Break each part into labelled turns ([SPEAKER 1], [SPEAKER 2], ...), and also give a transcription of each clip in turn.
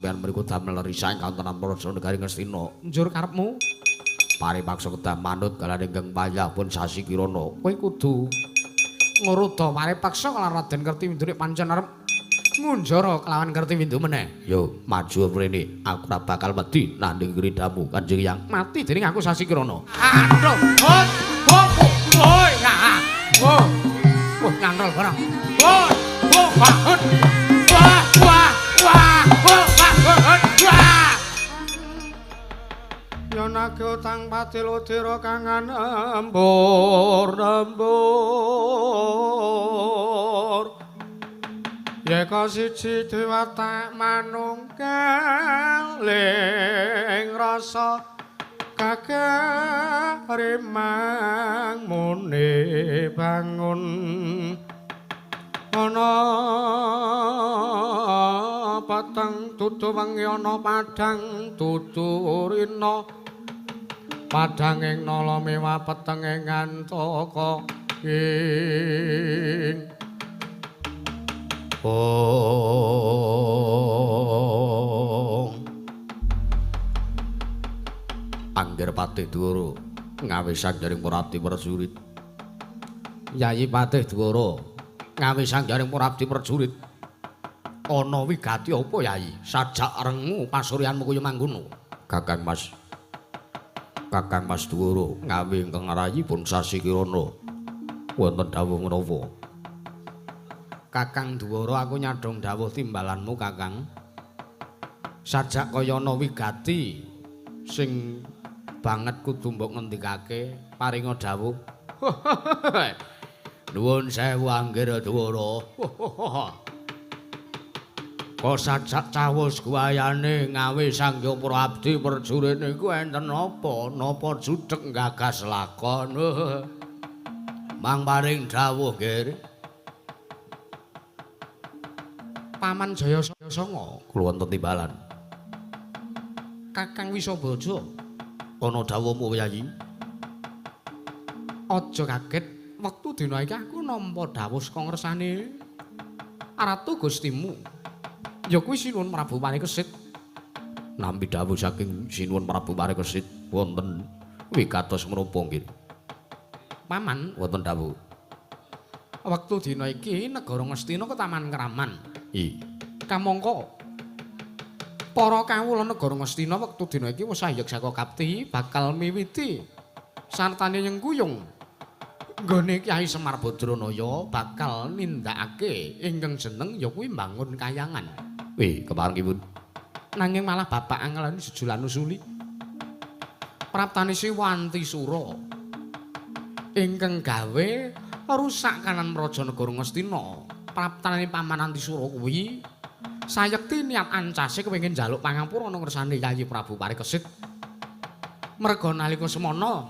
[SPEAKER 1] Yen mriku damel risah ingkang tenan Praja Negari Ngastina.
[SPEAKER 2] Njur karepmu?
[SPEAKER 1] Paripaksa kedah manut kalane Genggeng Payah pun Sasi Kirana. Kowe kudu ngruda paripaksa kalawan Raden Kertiwindu nek pancen arep ngunjara kelawan Kertiwindu meneh. Yo, maju mrene. Aku ora bakal wedi nanding kridamu Kanjeng Hyang. Mati dening aku Sasi Kirana. Aduh, hot. Woi, nah. Oh. Wah, nyantol barang. Wah, bangun. Wah. Yanake utang patil udira kang nembur. Yeka siji dewata manunggaling rasa kagarimang muni bangun ana patang tutu wengi ana padang tuturina padanging nala miwa petenge ngantaka ing Angger Patih Dwara ngawe sangjaring Murabdi Prajurit. Yayi Patih Dwara ngawe sangjaring Murabdi Prajurit. Ana wigati apa Yayi? Sajak rengu pasuryanmu kaya mangkono. Kakang Mas Dwara ngawe ingkang rayipun Sasi Kirana. Wonten dawuh menapa? Kakang Dwara aku nyadhong dawuh timbalanmu Kakang. Sajak kaya ana wigati sing banget kudu mbok ngendikake paringa dawuh. Nuwun sewu Angger Dwara. Kok sajak cawus guayane ngawe sangya Prabdi Prajurit niku enten apa? Napa judheg gagas lakon? Mang paring dawuh, Ger. Paman Jayasanga kula wonten timbalan. Kakang Wisabaja ana dawuhmu Yayi. Aja kaget wektu dina iki aku nampa dawuh saka ngersane Ratu Gustimu. Ya kuwi Sinuwun Prabu Parikesit. Nampi dawuh saking Sinuwun Prabu Parikesit wonten wigatos menapa nggih. Paman wonten dawuh. Wektu dina iki negara Ngastina ke Taman Kraman. Kamangka para kawula negara Ngastina wektu dina iki wis sayek saka kapti bakal miwiti sartane nyengkuyung nggone Kyai Semar Badranaya bakal nindakake ingkang jeneng ya kuwi mbangun kayangan. Keparengipun. Nanging malah bapak angelane sejulan usuli. Praptane Siwanti Sura ingkang gawe rusak kanan Raja Negara Ngastina. Praptane Paman Antisura kuwi sayekti niat ancase kepengin njaluk pangapura ana ngersane Yayi Prabu Parikesit. Merga nalika semana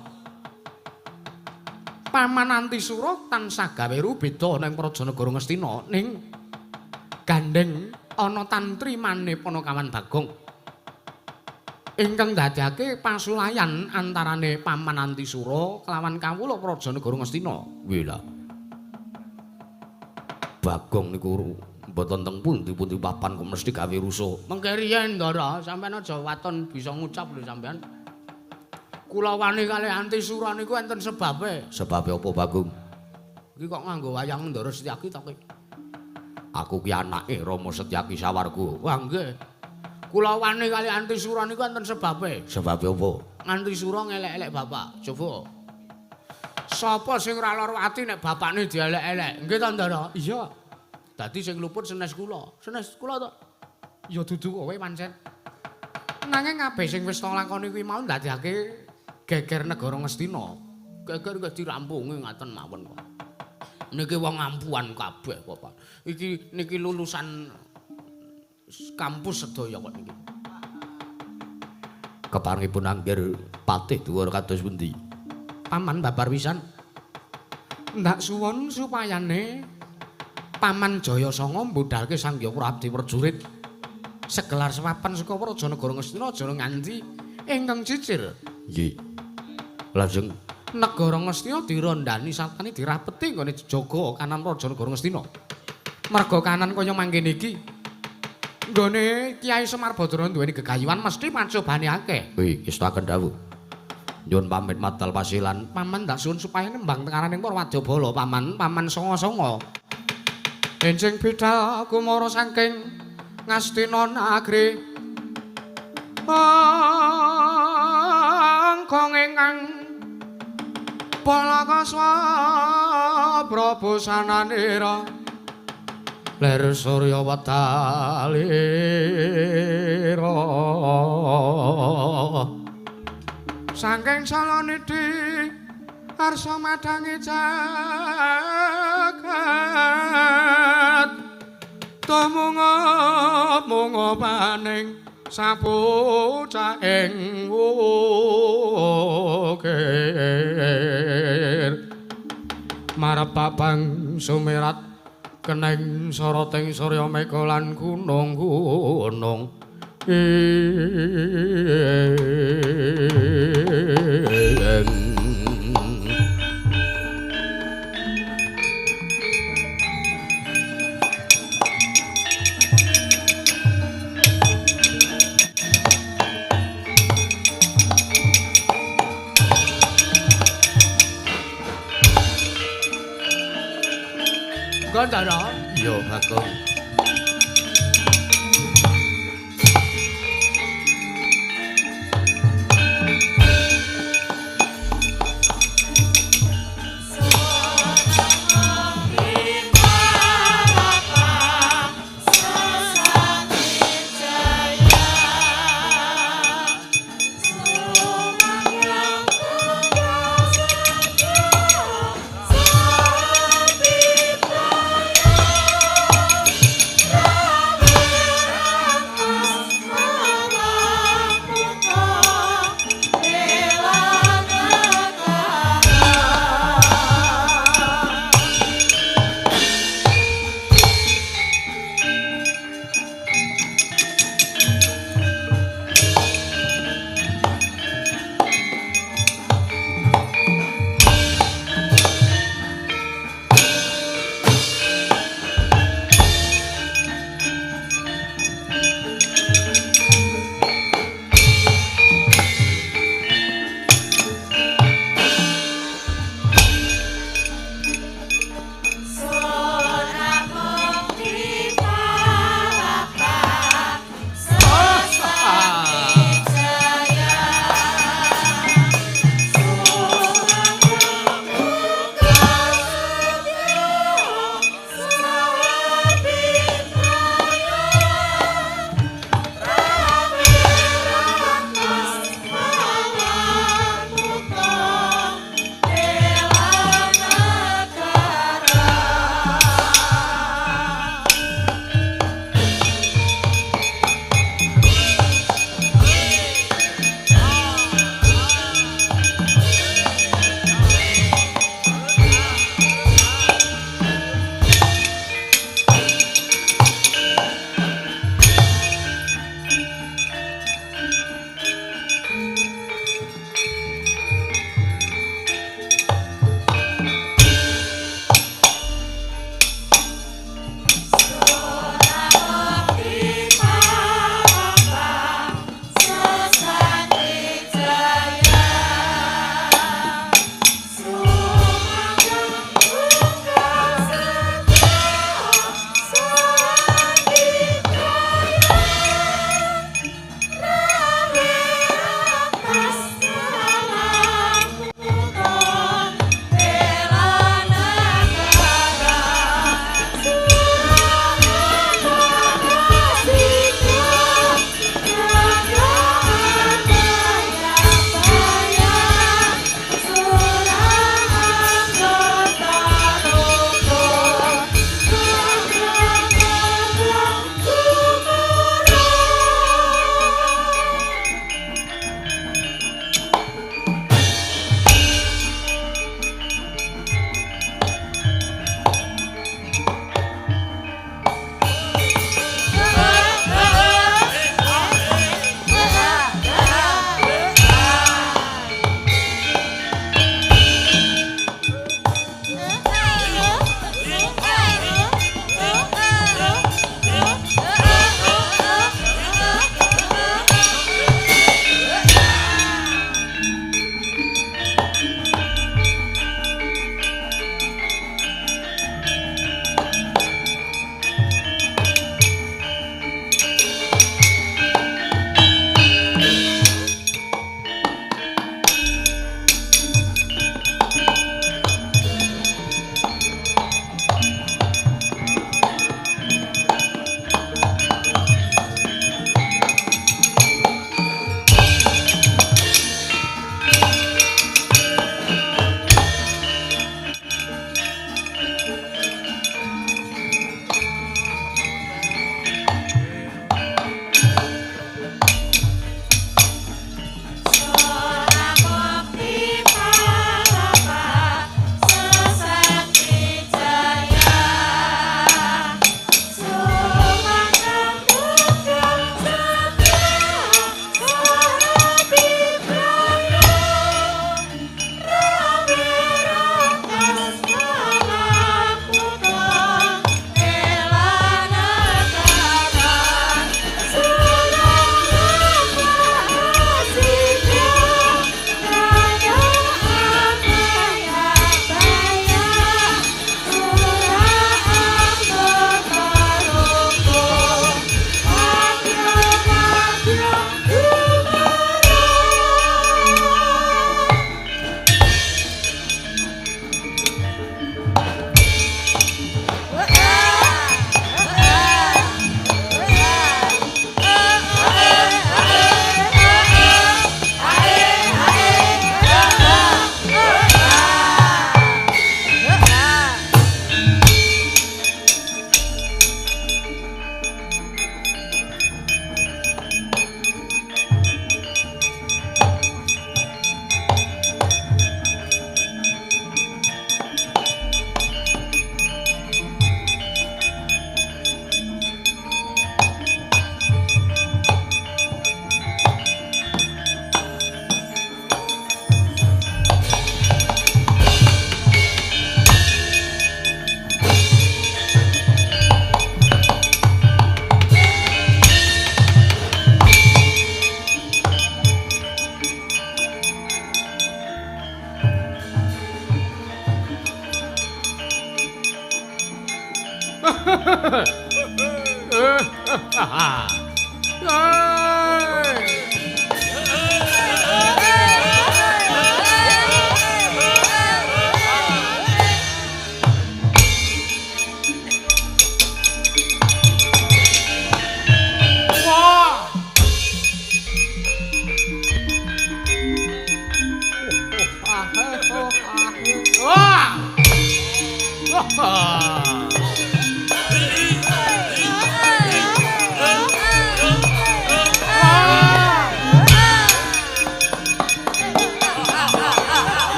[SPEAKER 1] Paman Antisura tansah gawe rubeda ning Raja Negara Ngastina ning gandeng ana tantri maneh Panakawan Bagong. Ingkang ndadekake pasulayan antarane Paman Antisura kelawan kawula Raja Negara Ngastina. Wila. Bagong niku mboten teng pundi-pundi papan kok mesti gawe rusuh. Mengke riyen Ndara, sampeyan aja waton bisa ngucap lho sampeyan. Kula wani kalih Antisura niku enten sebabe. Sebabe apa Bagong? Iki kok nganggo wayang Ndara Setyaki to kowe? Aku ki anake Rama Setyaki Sawarga. Wah nggih. Kula wani kalih Antisura niku enten sebabe. Sebabe apa? Antisura ngelek-elek bapak. Coba. Sapa sing ora lara ati nek bapakne dielek-elek? Nggih to, Ndara? Iya. Dadi sing luput senes kula. Senes kula to? Ya dudu kowe pancen. Nanging kabeh sing wis lakoni kuwi mau ndadekake geger negara Ngastina. Geger nggih dirampungi ngaten mawon kok. Niki wong ampuhan kabeh kok, Pak. Niki lulusan kampus sedaya kok niki. Keparengipun Angger Patih Dwara kados pundi? Paman babar pisan. Ndak suwun supayane Paman Jayasanga mbudhalke Sangya Prabdi Prajurit. Segelar sewapan saka Raja Negara Ngastina aja nganti ingkang cicir. Nggih. Lajeng negara Ngastina dirondani sartane dirapeti nggone jaga kanan Raja Negara Ngastina. Merga kanan kaya mangkene iki Nggone Kiai Semar Badra duweni gegayuhan mesti pancobane akeh. Wih, istaken dawuh. Nyuwun pamit madal pasilan. Paman ndak suwun supaya nembang tengaraning para wadyabala, paman songo-songo. Enjing bidhal kumara saking Ngastina Nagri. Angkong ingkang Balakaswa Prabu sananira ler surya wedalira saking salanidhi arsa madangi jagat tumungap paning sapucah ing wukir marep babang sumirat keneng soroting surya mega lan gunung-gunung Gandara, yo Bagong.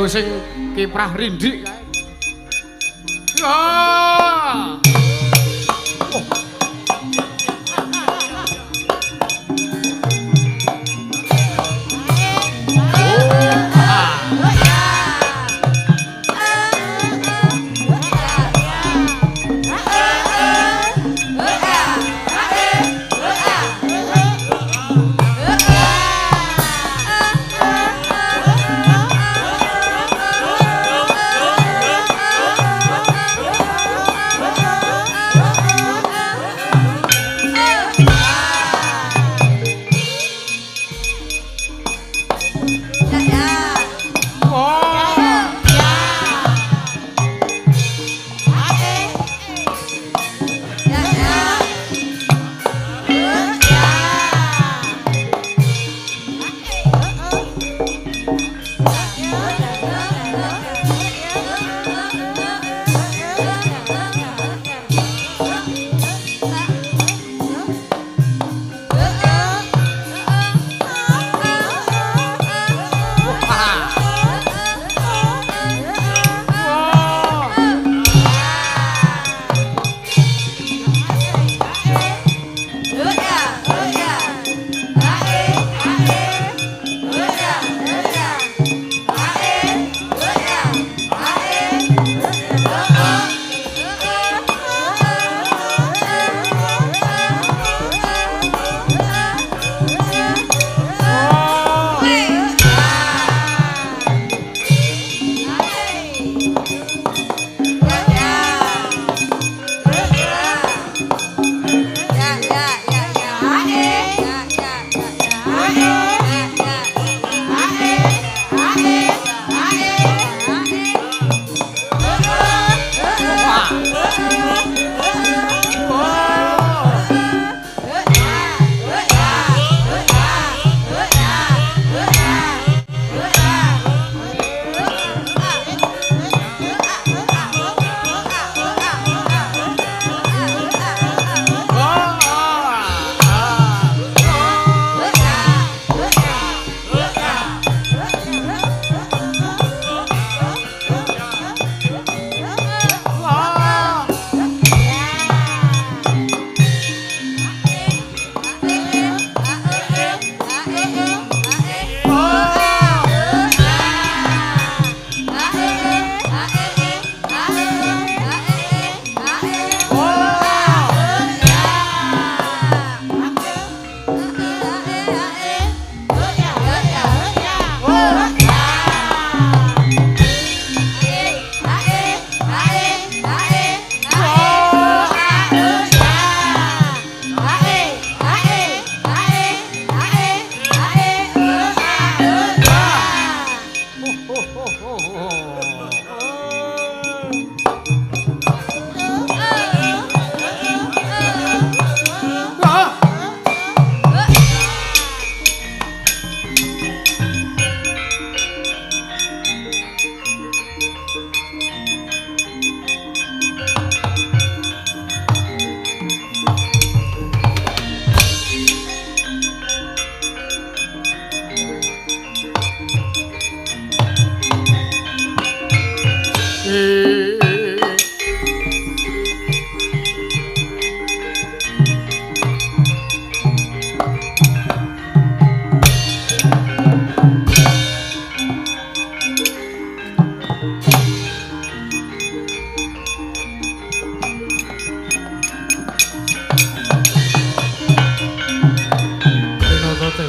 [SPEAKER 1] sing kiprah rindik kae. Ya.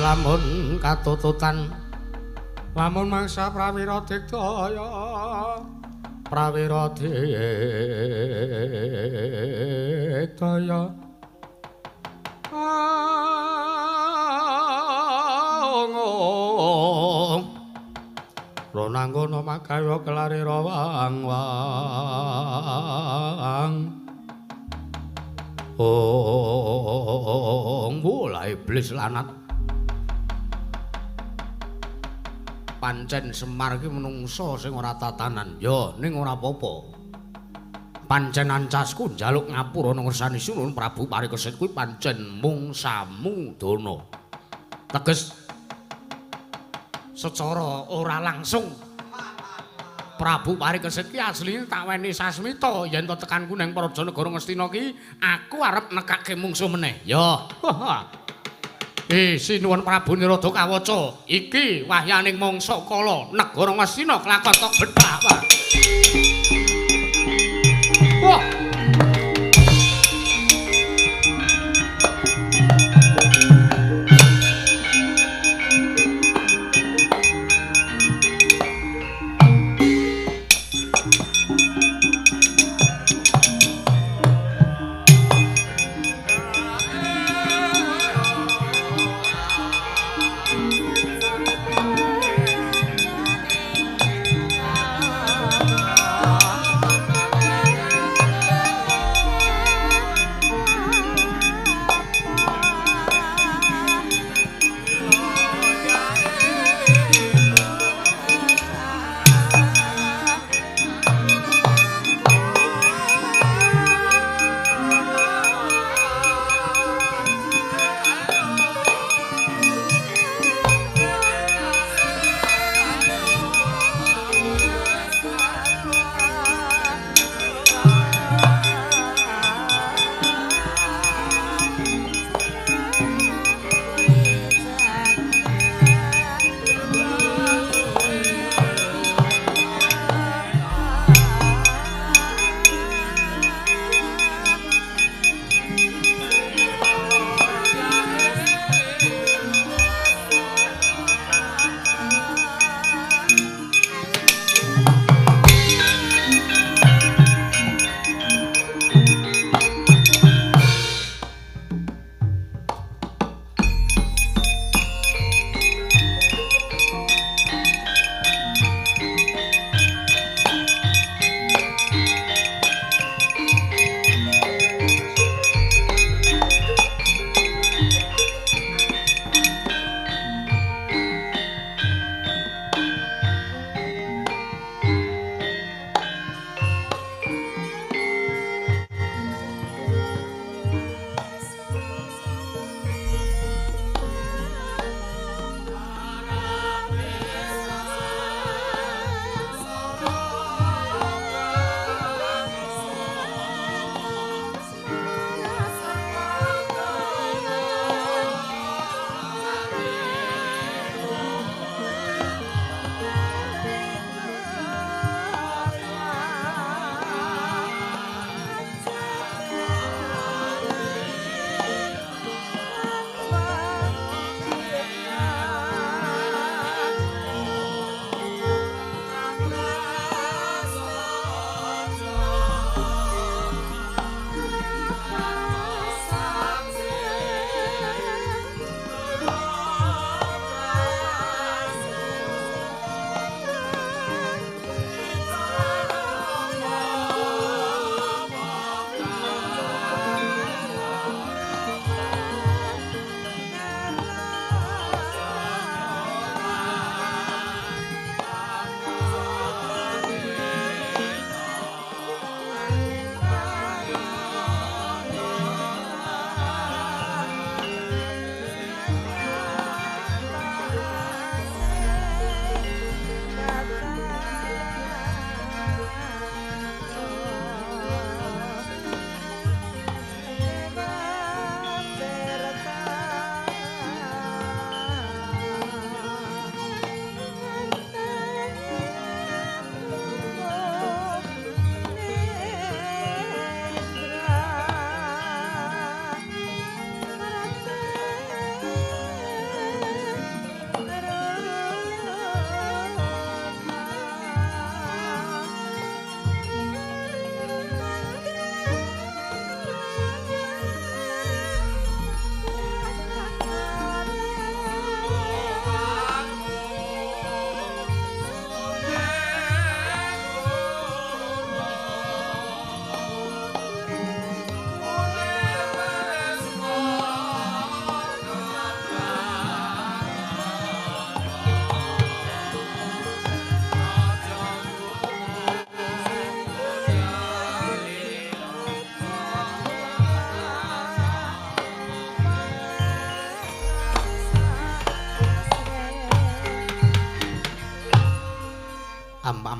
[SPEAKER 1] Lamun katututan lamun mangsa prawira digdaya prawira digdaya ronanggono makaya kelari rawang mulai iblis lanat pancen Semar ki menungso sing ora tatanan ya ning ora apa-apa pancen ancasku njaluk ngapura ngersani Sunan Prabu Parikesit kuwi pancen mung samudana teges secara ora langsung Prabu Parikesit ki asline tak weni Sasmita yen to tekanku ning Praja Negara Ngastina ki aku arep nekake mungsuh meneh. Yo. Sinuwun Prabu Nirodha Kawaca, iki wahyaning mangsa kala negara Ngastina kelakon tok bethak. Wah.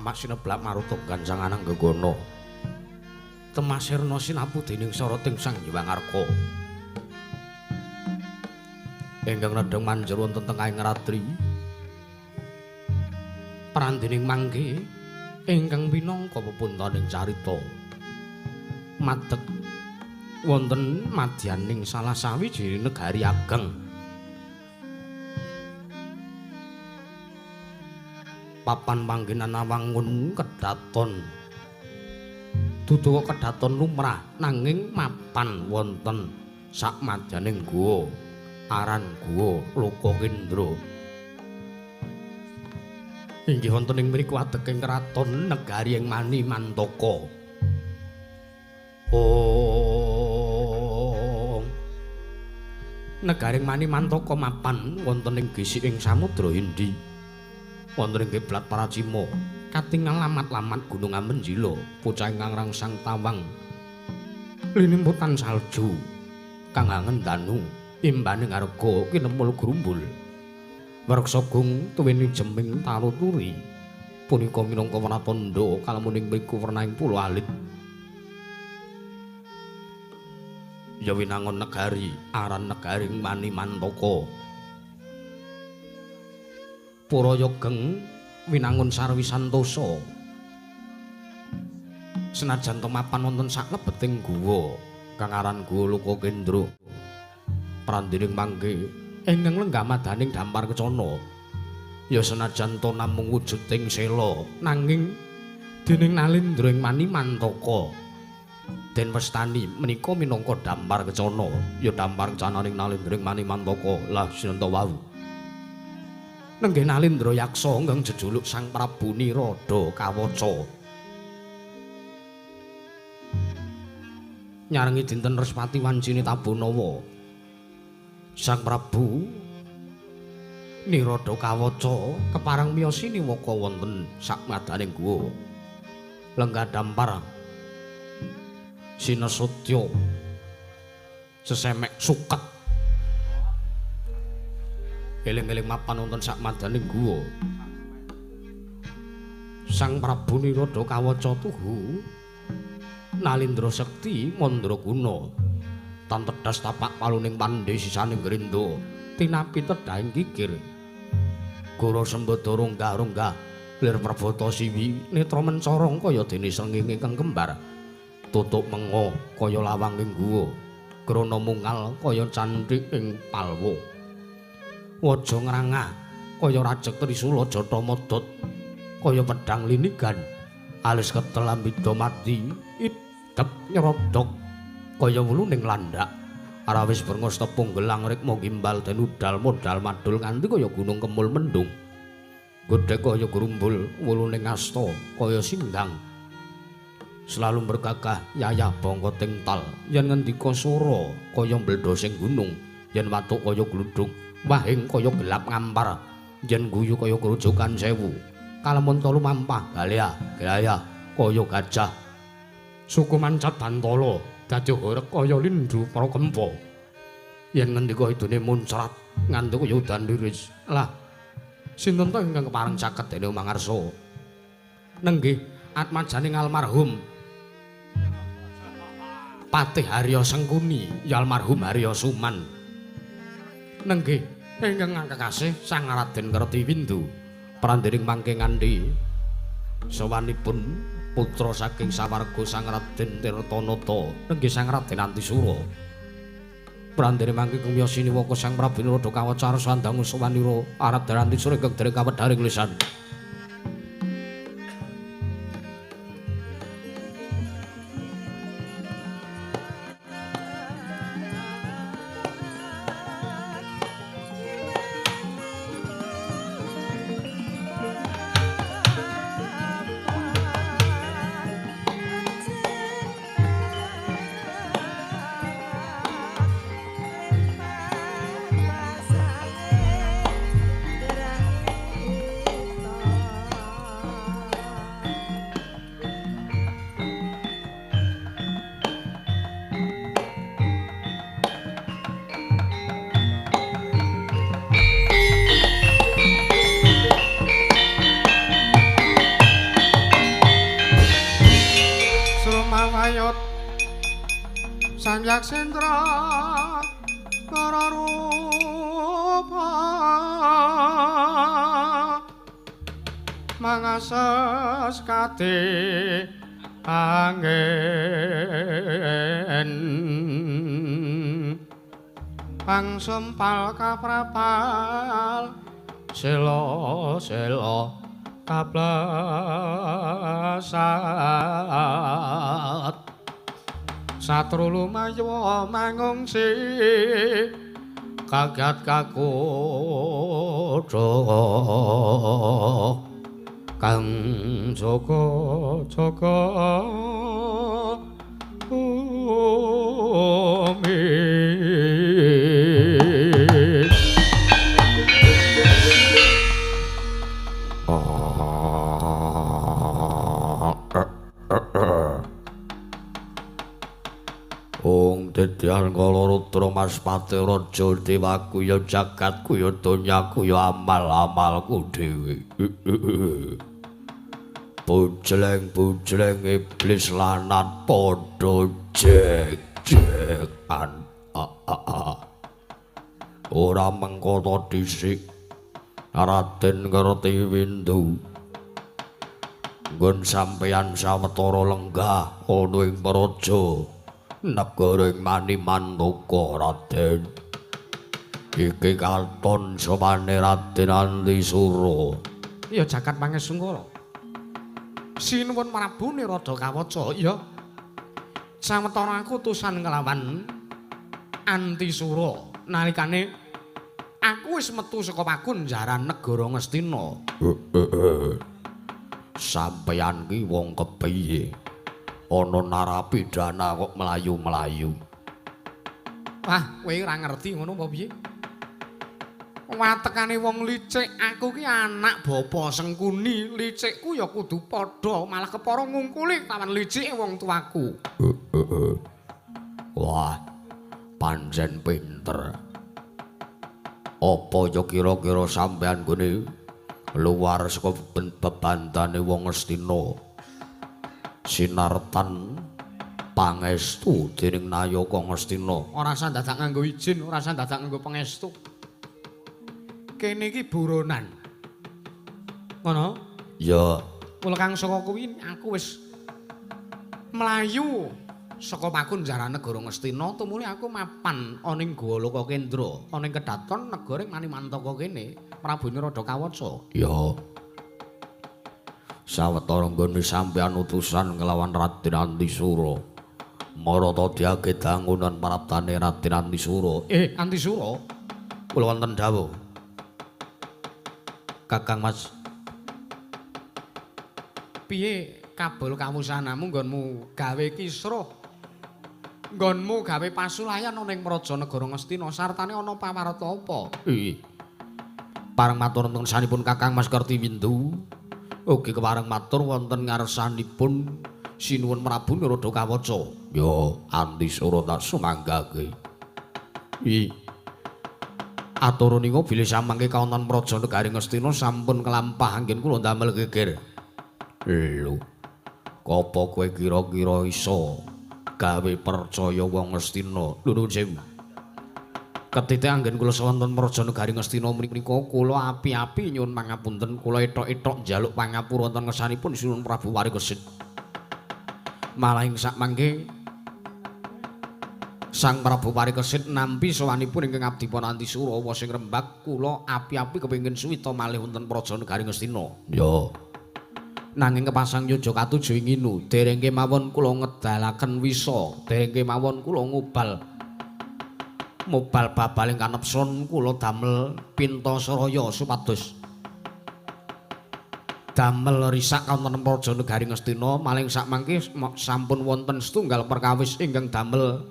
[SPEAKER 1] tapak sineblak maruta ganjangan anggegono. Temasirna sinapu dening soroting Sang Hyang Arka. Ingkang nedheng manjur wonten tengahing ratri. Prandining mangke ingkang minangka pepuntaning carita. Madeg wonten madyaning salah sawijining negari ageng. Papan panggenan awangun kedaton. Dudu kedaton lumrah nanging mapan wonten sak madyaning guwa aran Guwa Lokakendra. Inggih wonten ing mriku adeking kraton negari ing Mani Mantaka. Negari Mani Mantaka mapan wonten ing gisiking Samudra Hindi. Wonten ing kiblat Paracima katingal lamat-lamat Gunung Amenjila, pucah ingkang rangsang tawang. Linimputan salju kang ngendanu imbaning arga kinempul grumbul. Wareksa gung tuwini jeming taruturi punika minangka wanatandha kalamuning mriku wernaing pulo alit. Ya winangun negari aran negaring Mani Mantaka. Para Yogeng winangun sarwi santosa. Senajan temapan wonten saklebeting guwa kang aran Guwa Lokakendra. Prandining mangke ingkang lenggah madaning dampar kecana. Ya senajan to namung wujuding sela nanging dening Nalendra ing Mani Mantaka den westani menika minangka dampar kecana. Ya dampar kecananing Nalendra ing Mani Mantaka lah sinenta wau. Nenggih Nalendra yaksa ingkang jejuluk Sang Prabu Nirada Kawaca. Nyarengi dinten Respati wancine Tabunawa. Sang Prabu Nirada Kawaca kepareng miyos siniwaka wonten sak madaning guwa. Lenggah dampar sinesutya sesemek suket. Eling-eling mapan wonten sak madaning guwa. Sang Prabu Nirada Kawaca tuhu Nalendra sekti mandraguna. Tan tedhas tapak paluning pandhe sisaning grenda tinapi tedhahing kikir. Goro sembada ronggah-ronggah lir prabata siwi netra mencorong kaya dene srengenge ingkang kembar. Tutuk menga kaya lawanging guwa. Krana mungal kaya canthik ing palwa. Waja ngrangah kaya rajek trisula jata modot kaya pedhang linigan. Alis ketel ambida mati idep nyerodok kaya wuluning landak. Arawis brengos tepung gelang rikma gimbal den udal modal madul nganti kaya gunung kemul mendung. Godhek kaya grumbul wuluning asta kaya singgang. Selalu bergagah yayah bangka tingtal yen ngendika swara kaya mbledhosing gunung, yen watuk kaya gludhug wahing kaya gelap ngampar, yen guyu kaya kerujukan sewu. Kalamun telu mampah galea gaya kaya gajah. Suku mancat bantala dadi horeg kaya lindhu prakempa. Yen ngendika idune muncrat nganti kaya udan liris. Lah, sinten to ingkang kepareng caket dene mangarsa? Nenggih atmajaning almarhum Patih Harya Sengkuni, ya almarhum Harya Suman. Nenggih ingkang kakasih Sang Raden Kertiwindu. Prandiring mangke ngandhi sawanipun putra saking sawarga Sang Raden Tirtanata, nenggih Sang Raden Antisura. Prandiring mangke kumya siniwaka Sang Prabu Nirada Kawaca sandangu sawanira arep Antisura ingkang dereng kawedharing lisan. Yaksendra Kararupa mangasas kate angin pangsempal kaprapal selo kaplasat satru lumayu mangungsi kagat kakodha kang jaga bumi. Ong Dedyan Kalarutra Maspati Raja Dewaku ya jagatku ya donyaku ya amal-amalku dhewe. Bujleng-bujleng iblis lanat padha jek-jekan. Ora mengkono dhisik Raden ngerti windu. Nggon sampeyan sawetara lenggah ana ing praja negara ing Manimandaka Raden. Iki katon sopane Raden Antisura. Ya jagat pangesungkara. Sinuwun Prabu Nirada Kawaca, ya. Sawetara aku utusan nglawan Antisura nalikane aku wis metu saka pakunjaran negara Ngastina. Sampeyan ki wong kepiye? Ana narapidana kok melayu-melayu. Wah, kowe ora ngerti ngono apa piye? Watekane wong licik, aku ki anak bapa Sengkuni, licikku ya kudu padha, malah kepara ngungkuli tawan licike wong tuaku. Wah, pancen pinter. Apa ya kira-kira sampean gone luar saka bebantane wong Astina? Sinartan pangestu dening Nayaka Ngastina. Ora usah dadak nganggo izin, ora usah dadak nganggo pangestu. Kene iki buronan. Ngono? Ya. Mula kang saka kuwi aku wis mlayu saka pakunjaran negara Ngastina, tumuli aku mapan ana ing Gwalaka Kendra, ana ing Kedaton negara Manimandaka kene, Prabu Nirada Kawaca. Ya. Sawetara nggone sampeyan utusan nglawan Raden Antisura. Marata diage dangunan paraptane Raden Antisura. Antisura. Kula wonten dawuh. Kakang Mas. Piye kabul kawusanamu nggonmu gawe kisruh? Nggonmu gawe pasulayan ana ing Prajanegara Ngastina sartane ana pawarta apa? Pareng matur nuwun sanipun Kakang Mas Kertiwindu. Ugi kepareng matur wonten ngarsanipun Sinuwun Prabu Nirada Kawaca. Ya, Antisura tak sumanggake. Aturuninga bilih samangke kaonten Prajanegari Ngastina sampun kelampah anggen kula damel geger. Lho. Apa kowe kira-kira iso gawe percaya wong Ngastina? Lho nuwun sewu. Ketite anggen kula sawonten Prajanegari Ngastina menika kula api-api nyuwun pangapunten, kula etok-etok njaluk pangapura wonten ngersanipun Sinuwun Prabu Warikesit. Malah ing sakmangke Sang Prabu Warikesit nampi sowanipun ingkang abdipun Antisura wa sing rembag kula api-api kepengin suwita malih wonten Prajanegari Ngastina. Ya. Nanging kepasang yoja katuju inginu, dereng kemawon kula ngedalaken wisa, dereng kemawon kula mobal babaling kanepson kula damel Pintasaraya supados damel risak wonten Prajanegari Ngastina maling sakmangke sampun wonten setunggal perkawis ingkang damel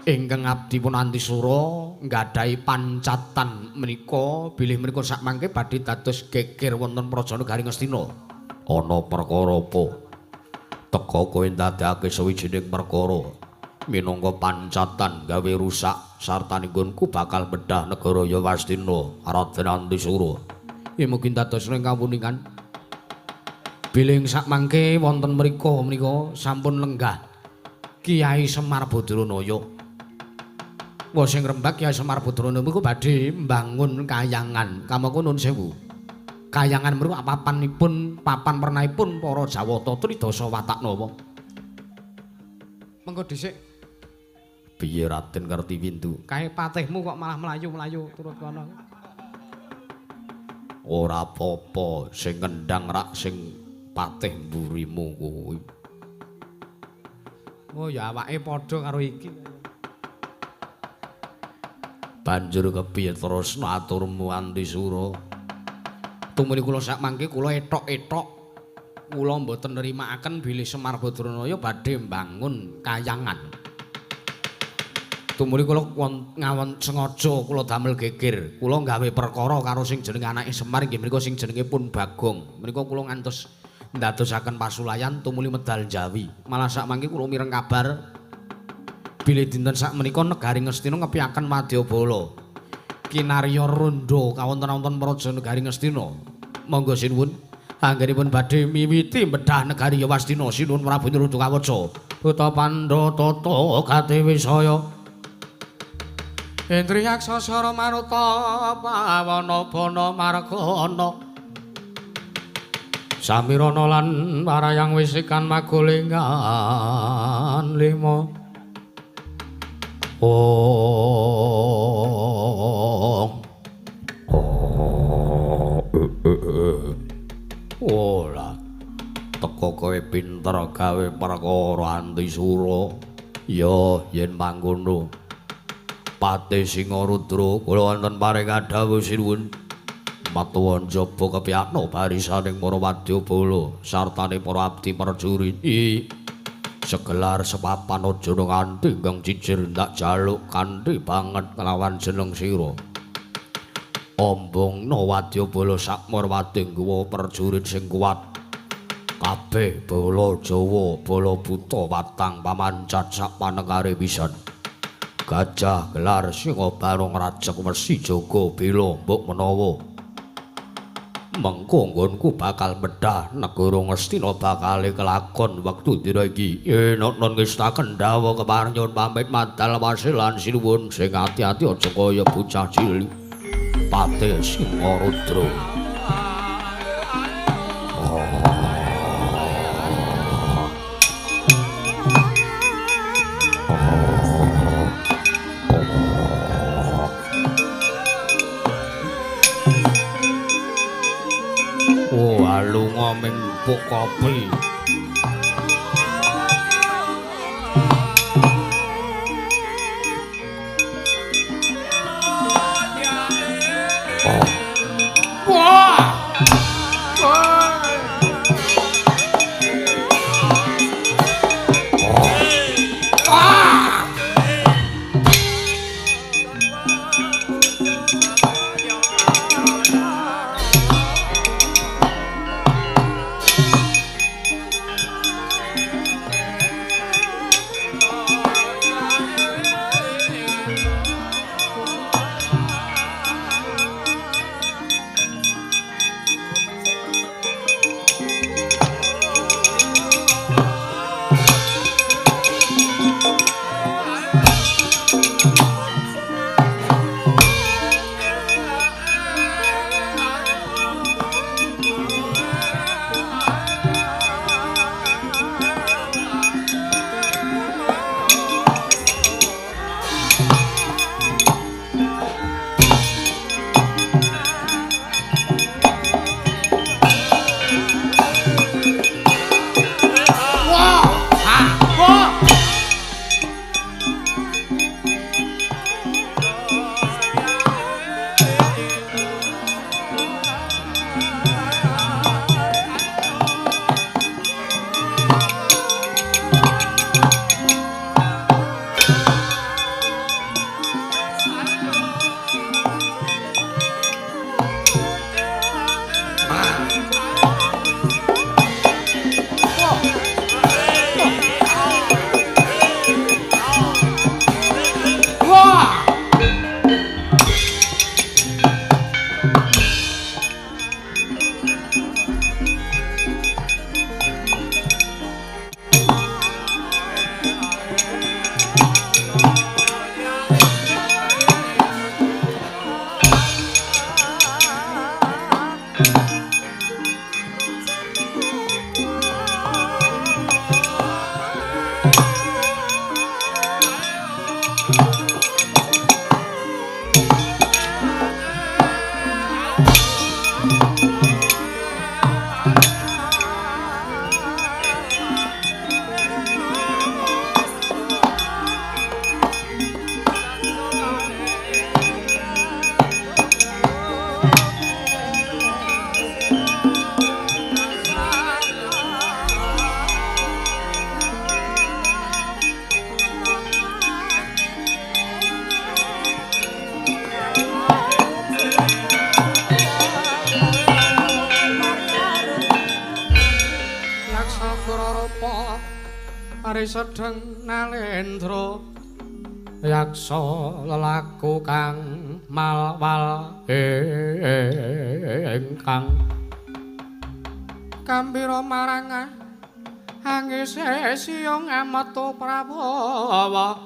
[SPEAKER 1] ingkang abdipun Antisura nggadahi pancatan menika bilih menika sakmangke badhe dados geger wonten Prajanegari Ngastina. Ana perkara apa? Teka kowe ndadekake sawijining perkara minangka pancatan gawe rusak sartane nggonku bakal bedah negara Yawastina Raden Antisura. Ya mugi dados ing kawuningan bilih sakmangke wonten mriku menika sampun lenggah Kiai Semar Badranaya. Wah sing rembak Kiai Semar Badranaya iku badhe mbangun kayangan. Kamangka nuwun sewu. Kayangan mriku papan pernahipun para Jawata Tridasa Wataknawa. Mengko dhisik piye Raden Kartiwindu? Kae patihmu kok malah mlayu-mlayu turut kono. Ora apa-apa, sing ngendang rak sing patih mburimu kuwi. Oh ya awake padha karo iki. Banjur kepiye terus aturmu Antisura? Tumuli kula sak mangke kula etok-etok kula mboten nrimakaken bilih Semar Badranaya badhe mbangun kayangan. Tumuli kula ngawon sengaja kula damel geger. Kula gawe perkara karo sing jenenge anake Semar nggih menika sing jenenge Pun Bagong. Menika kula ngantos ndadosaken pasulayan tumuli medal Jawi. Malah sak mangke kula mireng kabar bilih dinten sak menika negari Ngastina ngepiaken Wadyabala. Kinarya rondo kawonten-wonten Praja Negari Ngastina. Monggo sinuwun anggenipun badhe miwiti bedah negari Wastina sinuwun Prabu Nyarudakawatsa. Uta Pandhatata Katiwisaya. Indriyaksa Sara Maruta Pawana Bana Margana Samirana lan Warayang Wisikan Magolingan 5 Ola teko kowe pinter gawe perkara Antisura ya yen mangkono Patih Singarudra kula wonten paring adhawuh sinuwun matuwa njaba kepiyakna barisaning para Wadyabala sartane para abdi prajurit segelar sepapan aja nganti ingkang cicir ndak jaluk kanthi banget kelawan jeneng sira ombongna Wadyabala sakmarwating guwa prajurit sing kuat kabeh bala Jawa bala buta watang pamancat sak panengare pisan Gajah gelar singa barong rajek wesi jaga bela mbok menawa mengko nggonku bakal bedah negara Ngastina bakal kelakon wektu dina iki yen non ngestaken dawa kepareng pamit madal wasilan sinuwun sing ati-ati aja kaya bocah cilik Patih Singarudra lunga ming empuk kopi Ari sedeng nalendra yaksa lelaku kang malwal ingkang gambira marang angise siyong ametu prabawa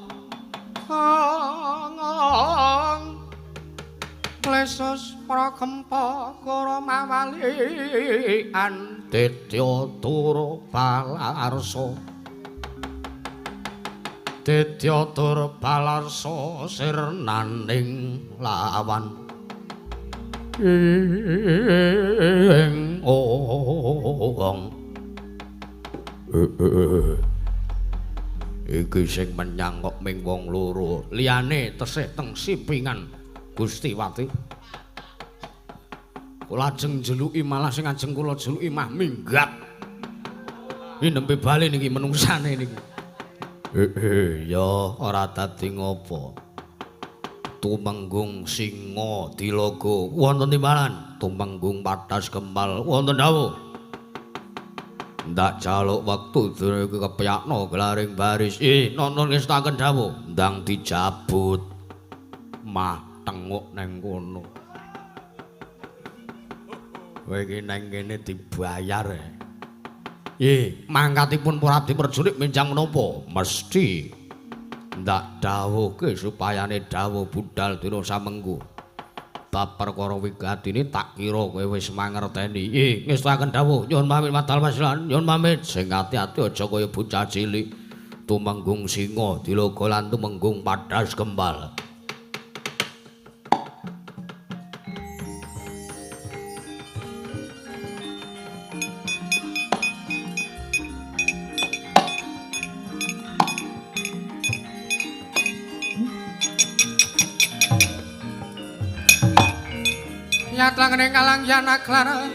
[SPEAKER 1] lesus prakempa kara mawali antitya tur palarsa Ditya tur palarsa sirnaning lawan ing ong iki sing menyang kok ming wong loro liyane tesih teng sipingan Gustiwati kula ajeng jeluki malah sing ajeng kula jeluki mah minggat iki nembe bali niki menungsane niki ya ora dadi ngopo. Tumenggung singa dilaga wonten timbalan, tumenggung pathas kembal wonten dawuh. Ndak jaluk wektu dene kepyakno glaring baris. Nonon ngestaken dawuh, ndang dijabut. Mah tenguk neng kono. Kowe iki nang kene dibayar. Mangkatipun Prabdi Perjurik menjang menapa? Mesti ndak dawuhke supayane dawuh budal dina samengko. Bab perkara wigatine tak kira kowe wis mangerteni. Ngestaken dawuh, nyuwun pamit madal pasilan, nyuwun pamit sing ati-ati aja kaya bocah cilik. Tumenggung singa dilaga lan tumenggung pathas kembal. Nyatlang ning kalang yana klara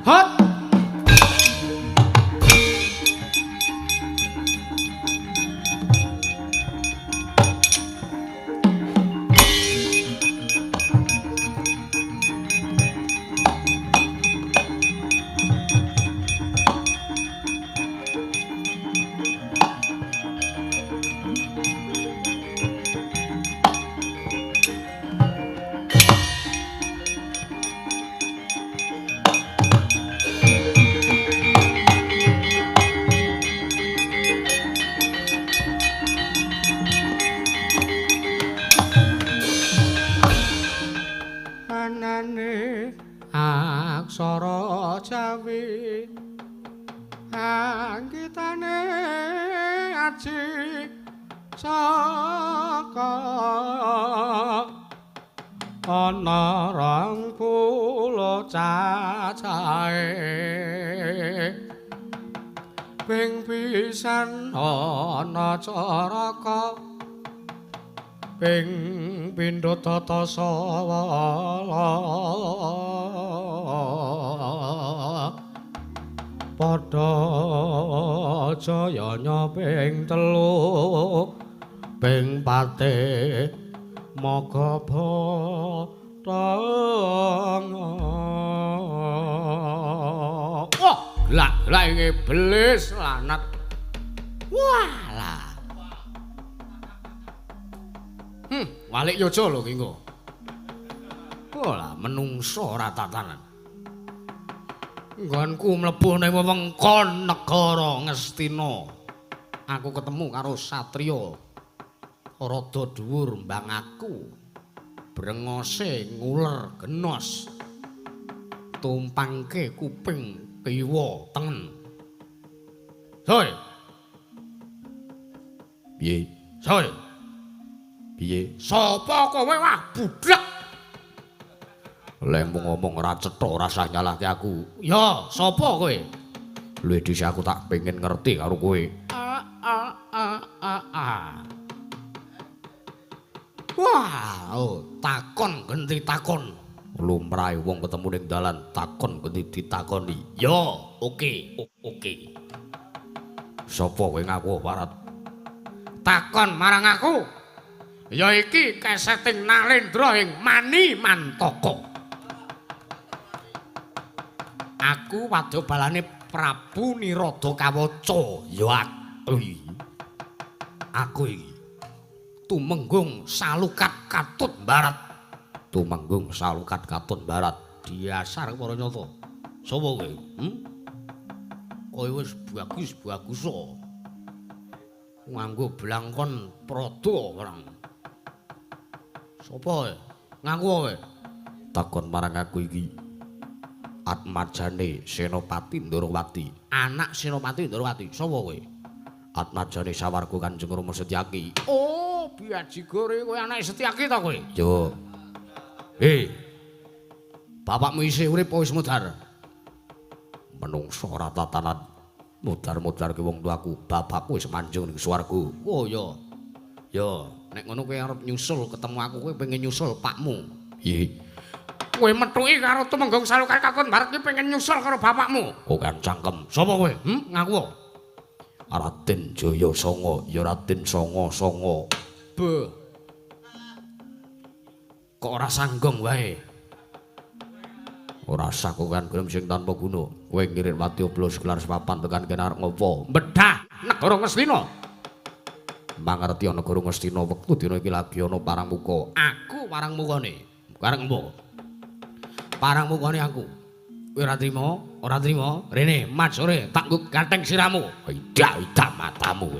[SPEAKER 1] Hot. Aksara Jawi anggitane aji saka ana rong puluh cacahe ping pisan ana caraka ping pindha tata sawala padha jayanya ping telu ping patih maga batang wah glak-glak iki iblis lanat walah walik yojo lho ki engko. Olah menungso ora tatanan. Nggonku mlebu ning wewengkon negara Ngastina. Aku ketemu karo satriya rada dhuwur mbang aku. Brengose nguler genos. Tumpangke kuping kiwa tengen. Soe. Piye? Soe. Piye? Sapa kowe wah budhek? Lek ngomong ora cetha rasah nyalahke aku. Ya, sapa kowe? Lho dhisik aku tak pengen ngerti karo kowe. Wah, takon genti takon. Lumrahe wong ketemu ning dalan takon genti ditakoni. Ya, oke. Sapa kowe ngaku warat? Takon marang aku. Ya iki keseting Nalendra ing Mani Mantaka. Aku wadya-balane Prabu Nirada Kawaca. Ya aku iki tumenggung Salukat Katut Barat. Tumenggung Salukat Katut Barat. Diasar para nyata. Sapa kowe? Kowe wis bagus-bagus. Nganggo blangkon prada barang. Sopo ngaku kowe? Takon marang aku iki. Atmajane Senopati Ndorowati. Anak Senopati Ndorowati. Sapa kowe? Atmajane sawarga Kanjeng Rama Setyaki. Oh, biaji gore kowe anake Setyaki ta kowe? Yo. Bapakmu isih urip apa wis mudhar? Menungso ora tatanan mudhar-mudhar ki wong tuaku. Bapakku wis manjing ning swarga. Oh ya. Ya, nek ngono kowe arep nyusul ketemu aku kowe pengen nyusul pakmu. Piye? Kowe methuki karo Tumenggung Salukat Katut Barat ki pengen nyusul karo bapakmu. Oh kan cangkem. Sapa kowe? Ngaku. Raden Jaya Sanga, ya Raden Sanga. Beh. Kok ora sanggong wae. Ora sakukan gelem sing tanpa guna. Kowe ngirit wadya blos gelar sepapan tekan kene arep ngopo? Mbedhah negara Ngastina. Mangerti ana negara Ngastina wektu dina iki lagi ana parangmuka. Aku parangmukane. Bareng mbok. Parangmukane aku. Kowe ora trima? Ora trima? Rene, mat sore tak nggo ganteng siramu. Idak matamu.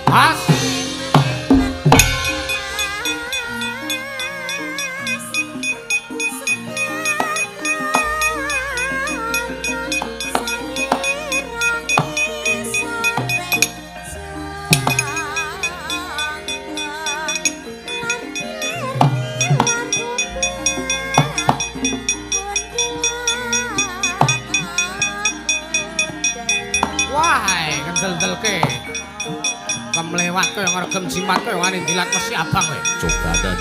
[SPEAKER 1] Has. Kendel-delke kemlewat kaya ngregem jimat kaya wani dilat mesti abang kowe cobadan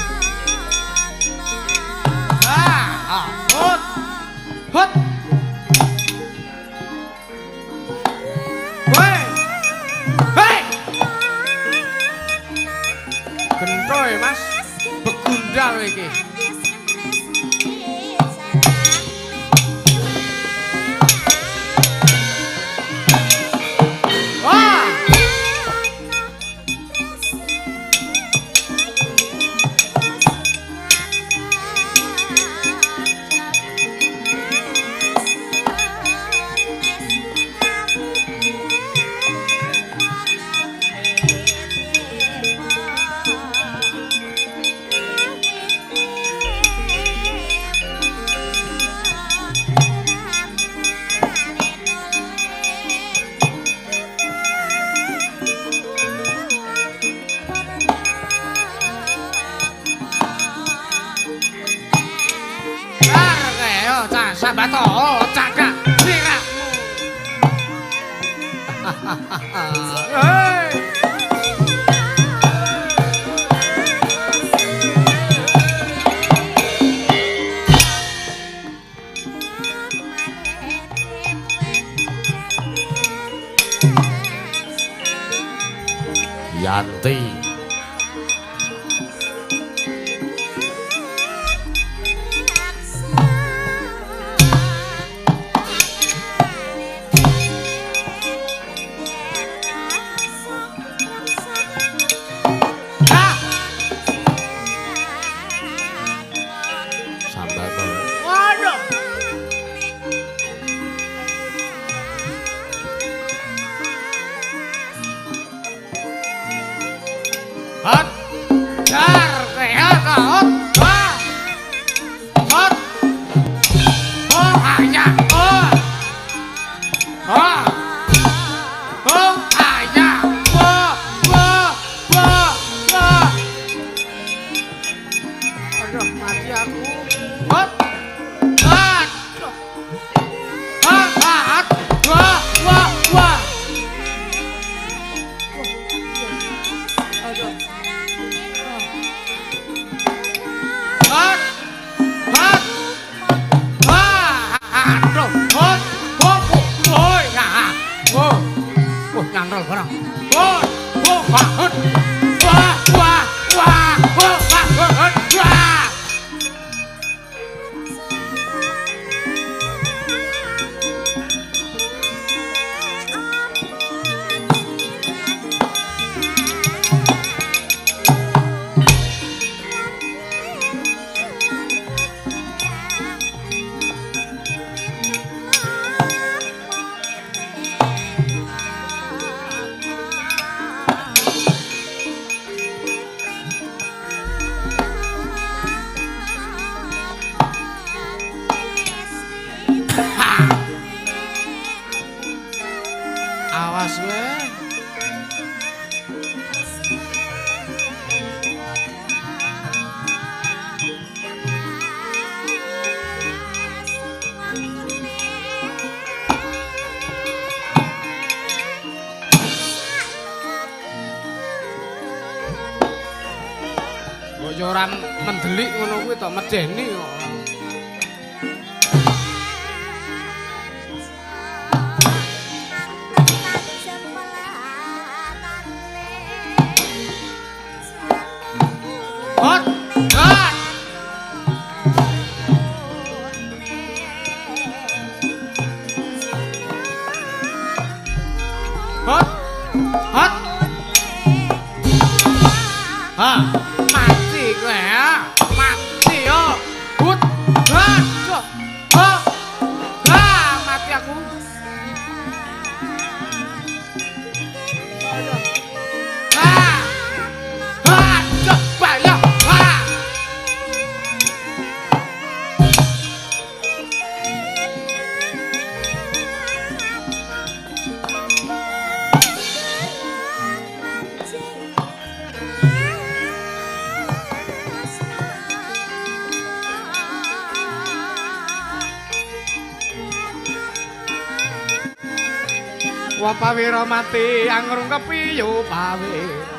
[SPEAKER 1] hut hut woi hei gentoy mas begundal iki Sabato cagak sirahmu. Hei. Yanti. Ya ora mendelik ngono kuwi to medeni kok. Hot. Hot. Hot. Hot. Ha. Mati yo. Hut. Hut. Oh. Mati aku. Wa pawira mati angrung kepiyo pawira.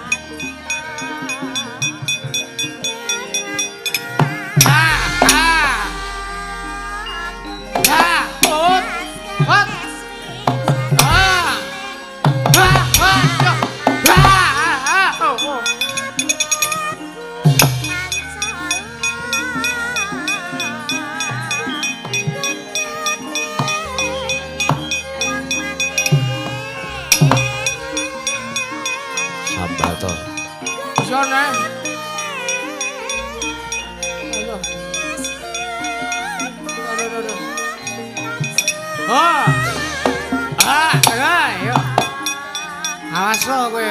[SPEAKER 1] Awas lo kowe.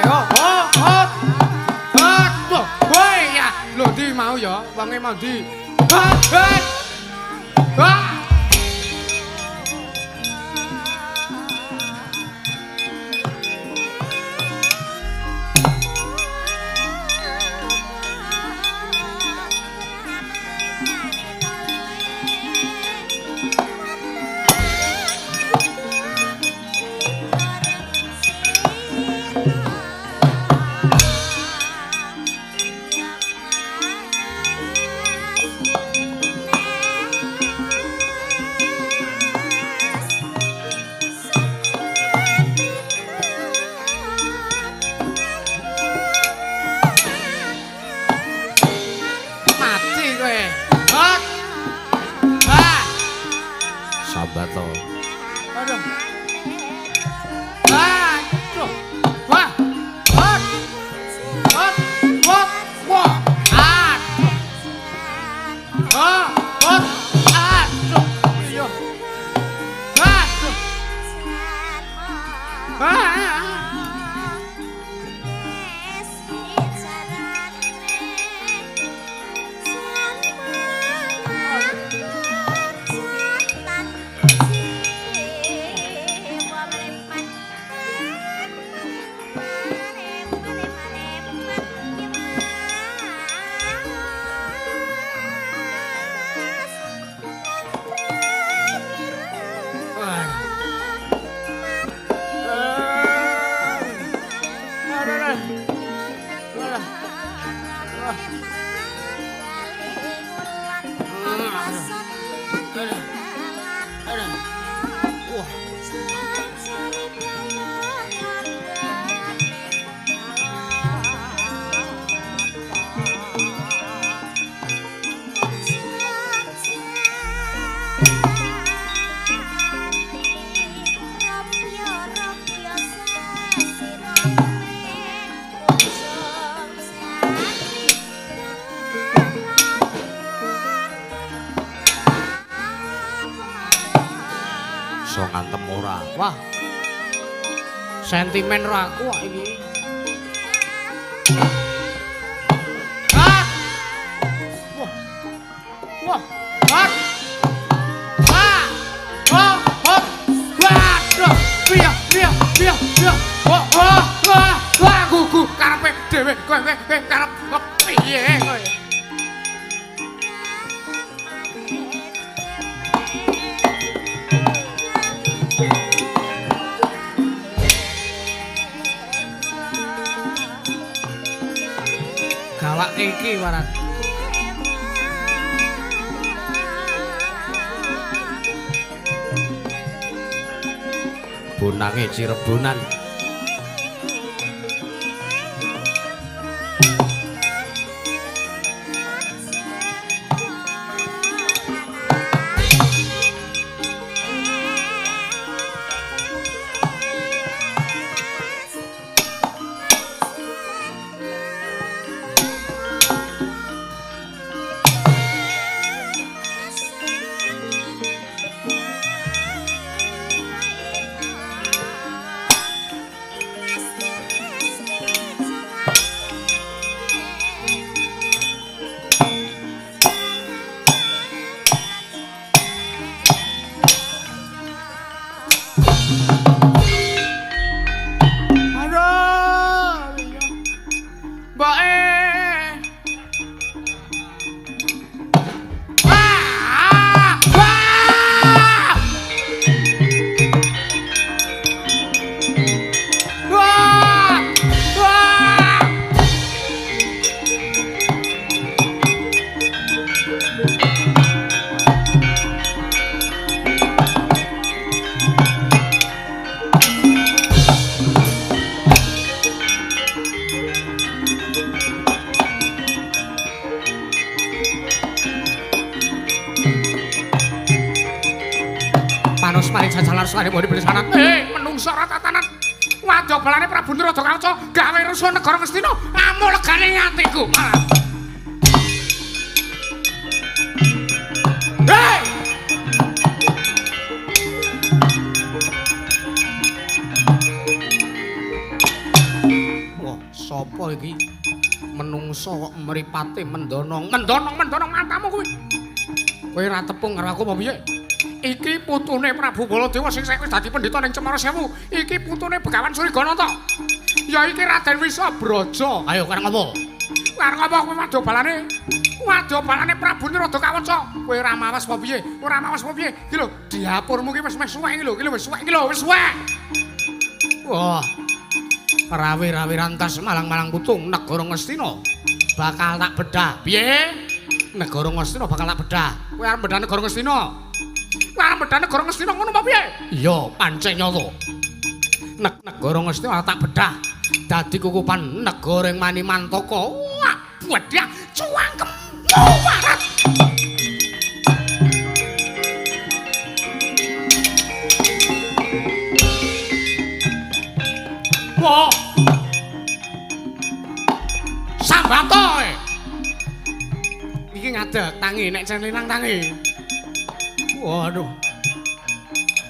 [SPEAKER 1] Kowe ya. Lho ndi mau ya? Wonge mau ndi? Ngantem ora. Wah. Sentimen ora aku kok iki. Wah. Wah. Wah. Wah. Wah. Wah. Waduh. Piye. Wah, wah, wah. Wah, gugu karepe dhewe. Kowe karep piye kowe? Gawak iki waran. Bonange Cirebonan. larsane mbone beli sanat. Menungsa ora tatanan. Wadya balane Prabu Niradakaca gawe rusuh negara Ngastina. Amul legane atiku. Hei! Wah, sapa iki? Menungsa kok mripate mendonong matamu kuwi. Kowe ora tepung karo aku apa piye? Iki putune Prabu Baladewa sing saiki wis dadi pendhita ning Cemara Sewu. Iki putune Begawan Surigana ta? Ya iki Raden Wisabraja. Ayo kareng apa? Kareng apa kowe wadya balane? Wadya balane Prabu Niradakaca. Kowe ora mawas apa piye? Ora mawas apa piye? Iki lho, diapurmu ki wis suwek iki lho. Iki lho wis suwek iki lho, wis suwek. Wah. Rawi-rawi rantas malang-malang putung negara Ngastina bakal tak bedah. Piye? Negara Ngastina bakal tak bedah. Kowe arep bedah negara Ngastina? Kowe arep bedah negara Ngastina ngono apa piye? Iya, pancen nyata. Negara Ngastina tak bedah. Dadi kukupan negara ing Manimantaka. Wah, bedah cuangkem. Warat. Wah. Sambato. Iki ngadeg tangi nek celinang tangi. Waduh.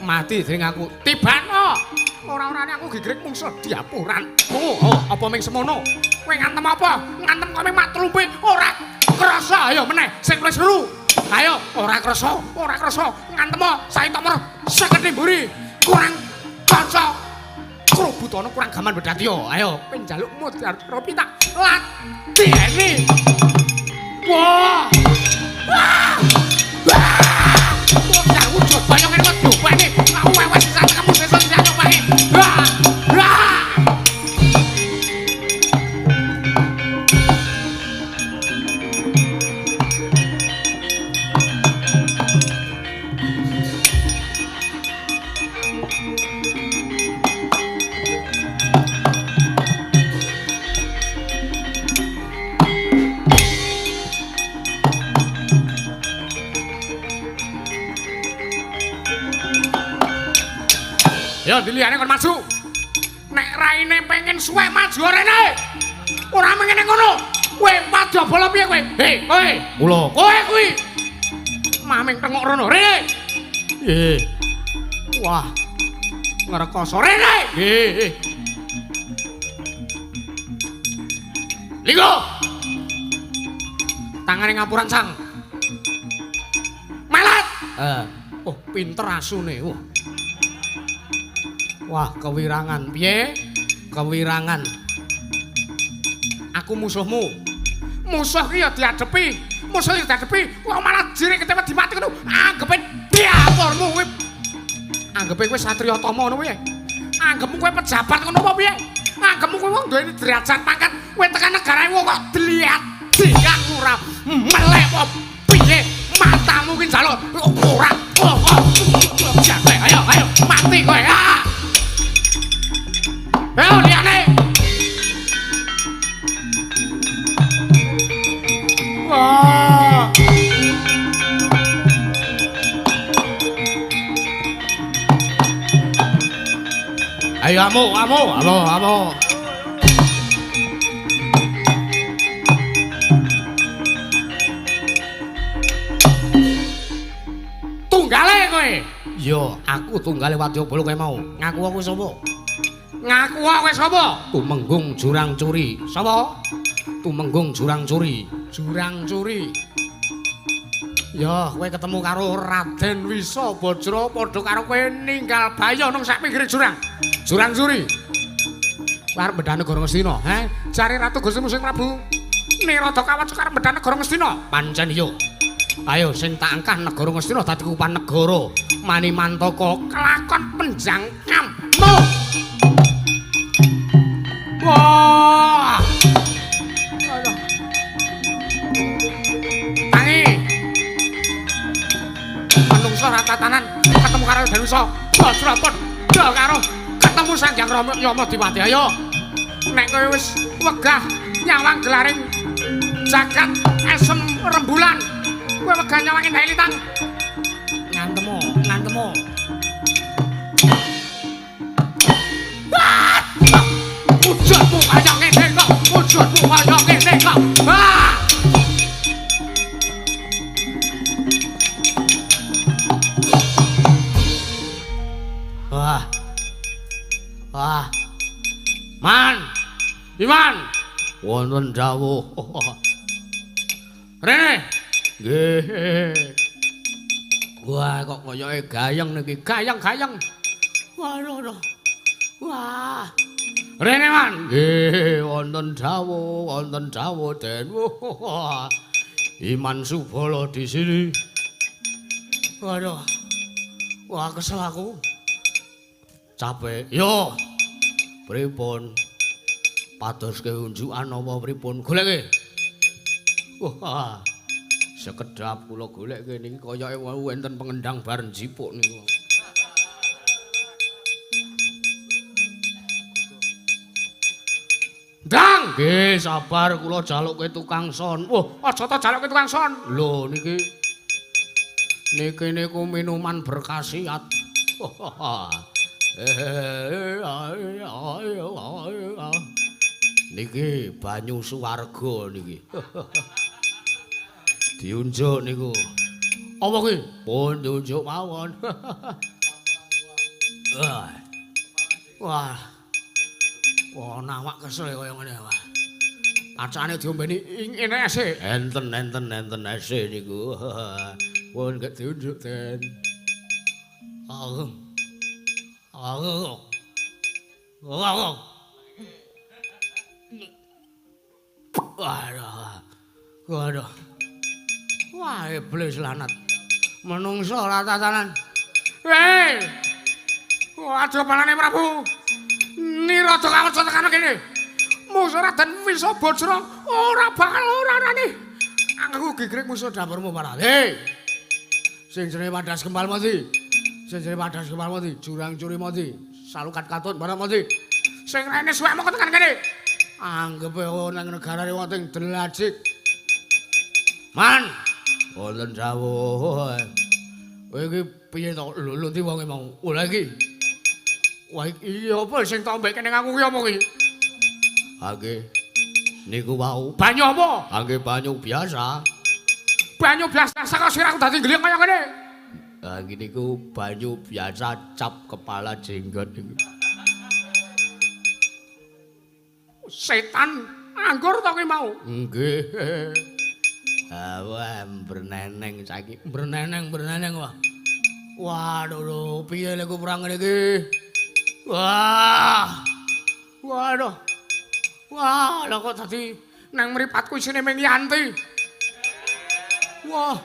[SPEAKER 1] Mati dening aku. Tibano. Ora-orane aku gigrek mungsuh diapuran. Oh, apa ming semono? Kowe ngantem apa? Ngantem kok ming matlumpe ora krasa. Ayo meneh sing wis seru. Ayo, ora krasa. Ngantem sae tomor seketi mburi. Kurang kanca. Krobutana kurang gaman bedati yo. Ayo, penjaluk mudhar ropi tak latiheni. Wah. Wah. Mudhar wujud bayang ing wedhupane. Aku wewes sisa kamu sesuk sisa nyopane. Wah. Wah. Ya diliyane kon maju. Nek raine pengen suwek maju rene. Ora mengene ngono. Kowe wadya bala piye kowe? Hei, kowe. Mula kowe kuwi. Maming tengok rono rene. Nggih. Wah. Ngrekoso rene. Nggih. Linggo. Tangane ngapuran sang. Melet. Oh, pinter asune. Wah, kewirangan. Piye? Kewirangan. Aku musuhmu. Musuh ki ya diadepi. Musuh ya diadepi. Kok malah jere ketemu dimati ngono. Anggepe diapurmu kuwi. Anggepe kowe satriya tama ngono piye? Anggepmu kowe pejabat ngono apa piye? Anggepmu kowe wong duwe derajat pangkat. Kowe tekan negara wong kok dilihat. Dikang ora melek apa piye? Matamu ki njaluk ora. Ayo, mati kowe. Ayo liyane. Wah. Ayo amo. Tunggale kowe. Yo, aku tunggale Wadyabala kowe mau. Ngaku aku sapa? Ngaku kowe sapa? Tumenggung Jurang Curi. Sapa? Tumenggung Jurang Curi. Jurang Curi. Ya, kowe ketemu karo Raden Wisabajra padha karo kowe ninggal baya nang sak pinggire jurang. Jurang Curi. Arep bedhah negara Ngastina, Jare Ratu Gusti Musing Prabu Niradakaca arep bedhah negara Ngastina. Pancen iya. Ayo sing tak angkah negara Ngastina dadi kupan negara Manimantaka kelakon penjangkammu. Wah. Tangi. Manungsa ratatanan ketemu karo Denwisa. Bajrapun dol karo ketemu Sanjang Rama Yamadewati. Ayo. Nek kowe wis wegah nyawang gelaring jagat esem rembulan. Kowe wegah nyawangin Dailitang. Ngantemu. wujudmu kaya ngene kok, wujudmu kaya ngene kok. Ah! Wah. Wah. Man. Iman. Wonten dawuh. Rene. Nggih. Wah, kok koyoke gayeng niki, gayeng-gayeng. Waduh. Wah. Rene man. Nggih, wonten dawuh den. Wah. Iman Subala di sini. Waduh. Wah, kesel aku. Capek. Yo. Pripun? Padoske unjukan apa pripun? Goleke. Wah. Sekedap kula goleke niki koyoke wonten pengendang bareng jipuk niku. Dang, nggih sabar kula jaluke tukang son. Wah, aja ta jaluke tukang son. Lho niki. Niki niku minuman berkhasiat. Niki banyu suwarga niki. Diunjuk niku. Apa ki? Pun diunjuk mawon. Wah. Wah, nawak kesel kaya ngene wah. Pacane diombeni ngene ese. Enten ese niku. Pun gak diunjuk ten. Waduh. Wah, iblis lanat. Menungso ora tatanan. Hei! Aja balane Prabu. Nirada kawaca tekan kene. Musuh Raden Wisabajra ora bakal ora arani. Aku gigrik musuh dapurmu parah. Hei! Sing jenenge Wadas Kembal Mati. Jurang Curi Mati. Salukat Katut barang Mati. Sing rene suwekmu tekan kene. Anggepe nang negarane wonten Delajik. Man, wonten dawuh. Kowe iki piye to? Lho ndi wonge mau? Ola iki. Wah iki apa sing tak mbek kene aku ki apa ki? Nggih. Niku wau. Banyu apa? Nggih banyu biasa. Banyu biasa saka sirahku dadi gliyeng kaya ngene. Nggih niku banyu biasa cap kepala jenggot niku. Setan anggur to ki mau? Nggih. Wah, berneneng saiki. Berneneng wah. Waduh lho, piye lek perang ngene iki? Wah. Waduh. Wah, lha kok dadi nang mripatku isine ming Yanti. Wah.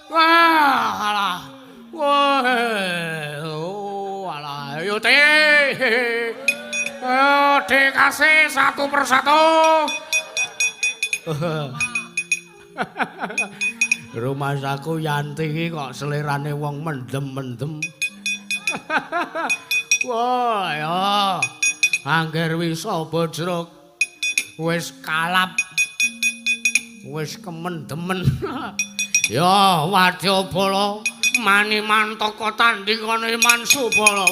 [SPEAKER 1] Wah, alah. Wah. Oh, alah. Yo te. Dikasih satu persatu. Rumah saku Yanti iki kok selerane wong mendem-mendem. Wah, ya. Angger Wisabajra wis kalap. Wis kemendemen. Ya, Wadyabala mani mantaka tandingane Iman Subala.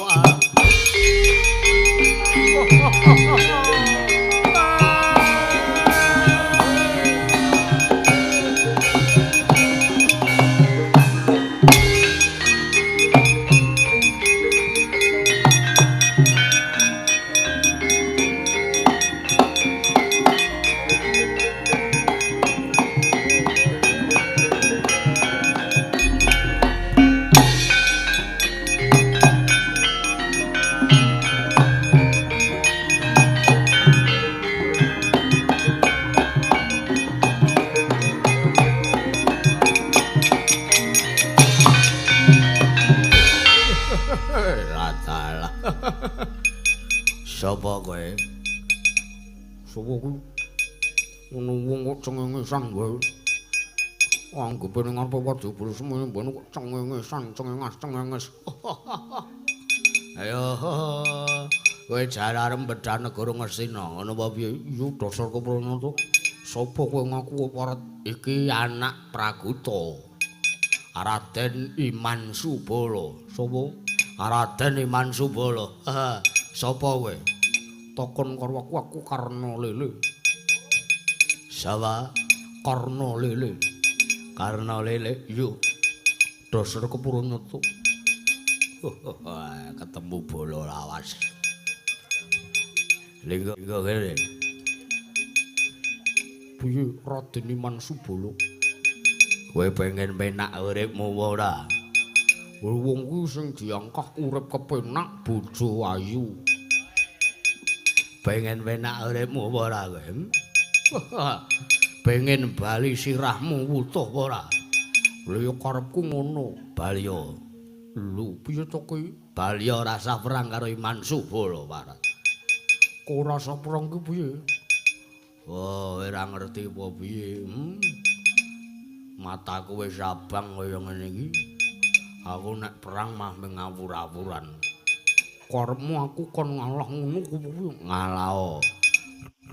[SPEAKER 1] Sapa kowe? Sapa kuwi? Ono wong kok cengengesan wae. Anggepe ning arep Wadyabala semono mbon kok cengenges. Ayo. Kowe jar arep mbedhah negara Ngastina, ngono apa piye? Iya dasar keprana to. Sapa kowe ngaku aparat iki anak Praguta? Raden Iman Subala. Sapa? Raden Iman Subala. Sapa kowe? takon karo aku Karna Lele. Sawa Karna Lele. Karna Lele yo. Dasar kepurun nyetuk. Ketemu bola lawas. Linggo kene. Piye Raden Iman Subala? Kowe pengen penak uripmu ora? Wong kuwi sing diangkah urip kepenak bojo ayu. Pengen penak uripmu ora kowe? Pengen bali sirahmu wutuh ora? Lha ya karepku ngono, Balya. Lho, piye to kowe? Balya rasa perang karo Iman Subala, Pak. Kok rasa perang ki piye? Oh, ora ngerti apa piye. Mataku wis abang kaya ngene iki. Aku nek perang mah ngawur-awuran. Karepmu aku kon ngalah ngono kuwi ngalah.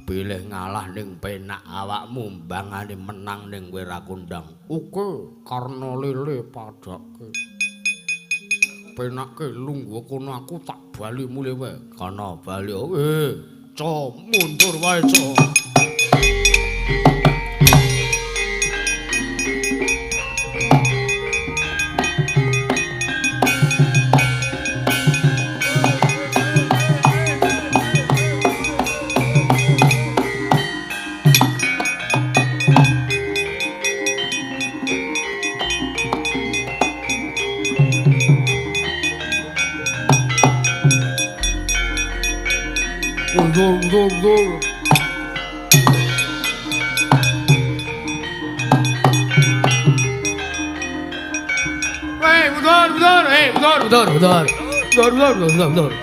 [SPEAKER 1] Pilih ngalah ning penak awakmu mbangane menang ning kowe ra kondang. Oke, Karna Lele padake. Penakke lungguh kono aku tak bali mule wae. Kana bali. Co mundur wae, Co. Mundur. Mundur.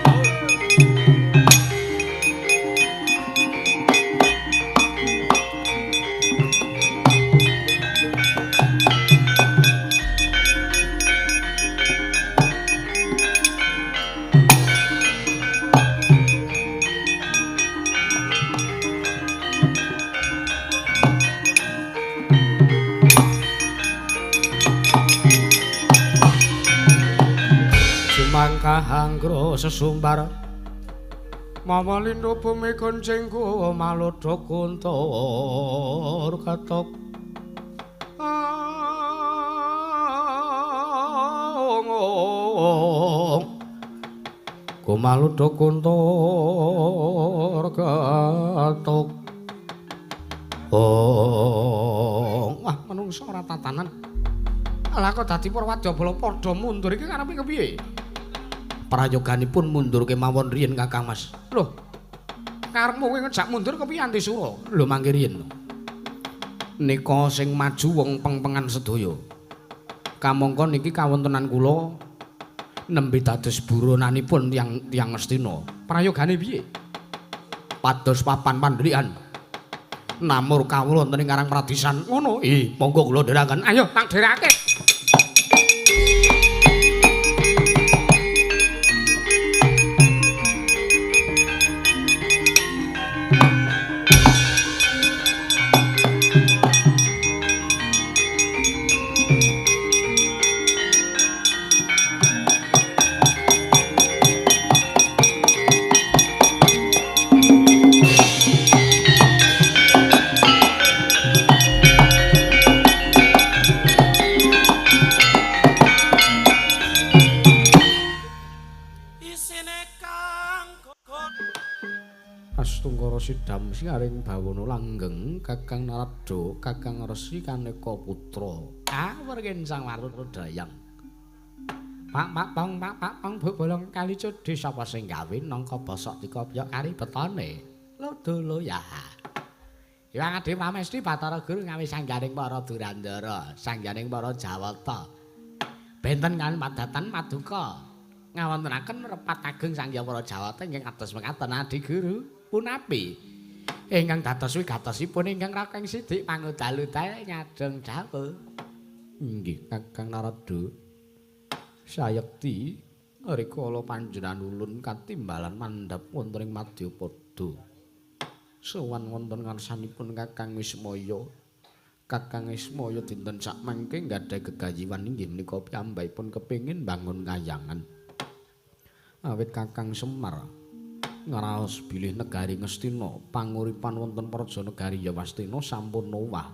[SPEAKER 1] Kahanggra sesumbar mawalindo bumi goncengku malodha kuntur katok ku malodha kuntur katok wah menungso ora tatanan lha kok dadi Purwadabala padha mundur iki karepe kepiye? Prayoganipun mundur kemawon riyen Kakang Mas. Loh. Karepmu kowe ngejak mundur kepiye Antisura? Lho mangke riyen. Nika sing maju wong pengpengan sedaya. Kamangka niki kawontenan kula nembe dados buronanipun tiyang Ngastina. Prayogane piye? Pados papan pandhirikan. Namur kawula wonten ing Karang Pradisan. Ngono. Monggo kula dherekaken. Ayo tak dherekake. Sidam siaring bawana langgeng Kakang Narada Kakang Resi Kaneka Putra awergen Sang Warudayang Pak Pong bolong kali cedhi sapa sing gawe nangka bosok dikopyok kari betone lodolo ya Hyang Adi Pramesti Bathara Guru ngawi sangganing para Durandara sangganing para Jawata benten kan padatan paduka ngawontenaken repat ageng Sangya para Jawata ingkang kados mekaten Adi Guru punapi ingkang dados wigatosipun ingkang Kakang Sidik pangudal-udal nyadeng dawuh inggih Kakang Narada sayekti rikala panjenengan ulun katimbalan mandhap wonten ing Madyapada sowan wonten ngarsanipun Kakang Wismaya Kakang Wismaya dinten sak mangke nggadahi gegayiwan inggih menika piyambakipun kepengin bangun kayangan awit Kakang Semar ngraos bilih negari Ngastina panguripan wonten praja negari Yawastina sampun nowah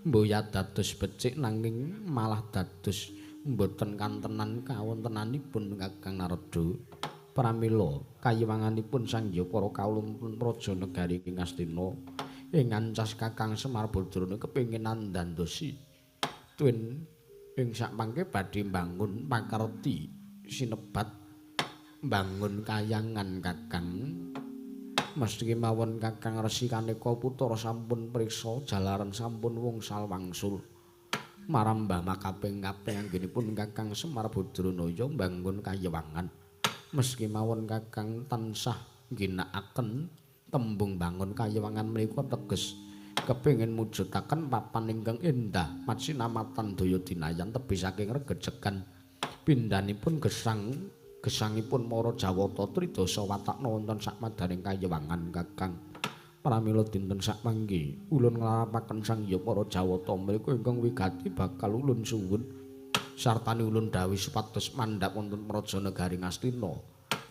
[SPEAKER 1] mboya dados becik nanging malah dados mboten kantenan kawontenanipun Kakang Narada pramila kayiwanganipun sang ya para kawulun praja negari Ngastina ing ancas Kakang Semar Badrana kepengin ndandosi tuwin ing sakmangke badhe mbangun pakarti sinebat mbangun kayangan Kakang mesthi mawon Kakang Resi Kaneka Putra sampun priksa jalaran sampun wungsal wangsul marambah makaping kaping anggenipun Kakang Semar Badranaya mbangun kayewangan mesthi mawon Kakang tansah ngginakaken tembung bangun kayewangan menika teges kepingin mujudaken papan ingkang endah matsinamatan daya dinayan tebih saking regejegan pindhanipun gesangipun Mara Jawata tridasa watakna wonten sakmadaning kayewangan Kakang pramila dinten sakmangke ulun nglarapaken sang ya para Jawata menika ingkang wigati bakal ulun suwun sartani ulun dawuh supados mandhap wonten praja negari Ngastina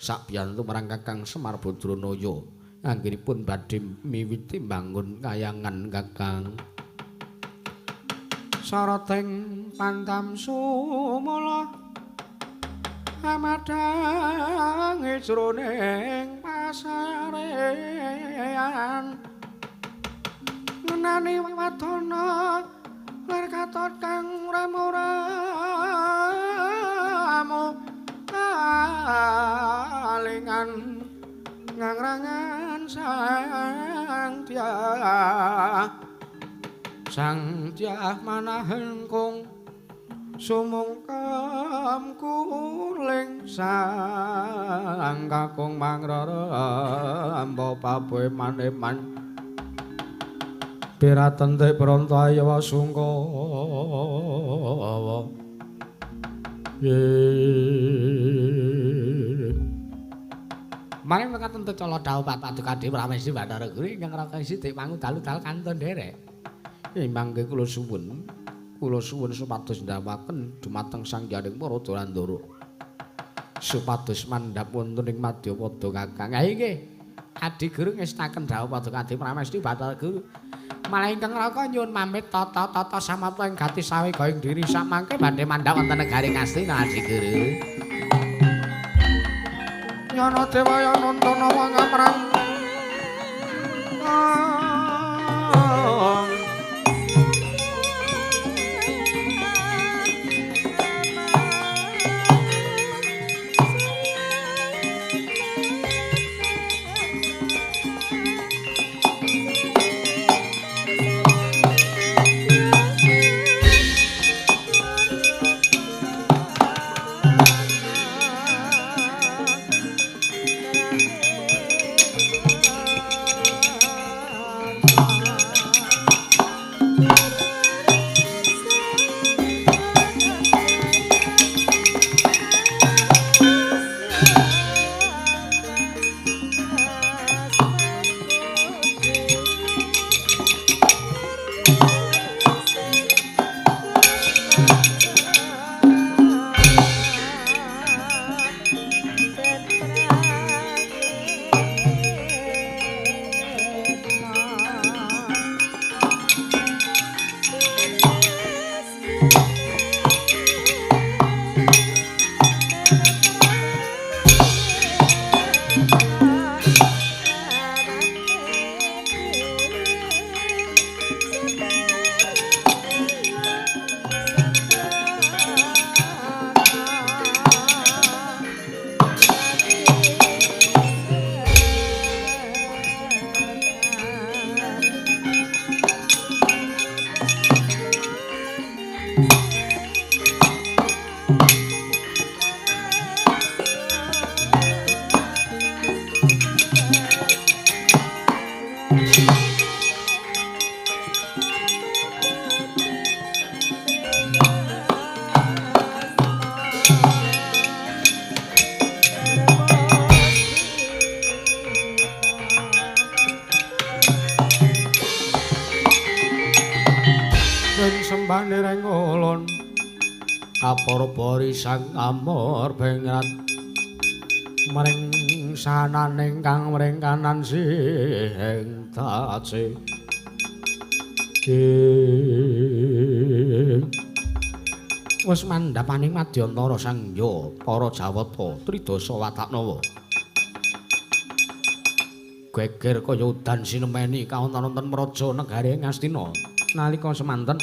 [SPEAKER 1] sakbiyantu marang Kakang Semar Badranaya anggenipun badhe miwiti mbangun kayangan Kakang sarating pantam sumala amadang jroning pasarean ngenani wadana lir katon kang ramu-ramu alingan ngangrangan sang tiah manahengkung sumungkem kuling sang kakung mangraramba pabuhe maneman piratentik prantaya sungkawa Maring mekaten cala dawuh Paduka Dewi Pramesti Bathara Guru ingkang raka sithik mangu dalu-dalu kantun nderek. Mangke kula suwun supados ndhawaken dumateng Sang Hyang Para Durandara. Supados mandhap wonten ing Madyapada Kakang. Ha nggih. Adi Guru ngestaken dawuh Paduka Dewi Pramesti Bathara Guru. Malah ingkang raka nyuwun pamit tata samapta ing gati sawi gaing diri samangke badhe mandhap wonten negari Ngastina Adi Guru. Yana Dewaya Nantana Wangamrang Panirengolon kapara sang amor bengrat maring pingsanan ingkang mringkanan sing tace wis mandhapaning Madyantara Sangya para Jawata Tridasa Wataknawa geger kaya udan sinemeni kawonten-wonten praja negari Ngastina nalika semanten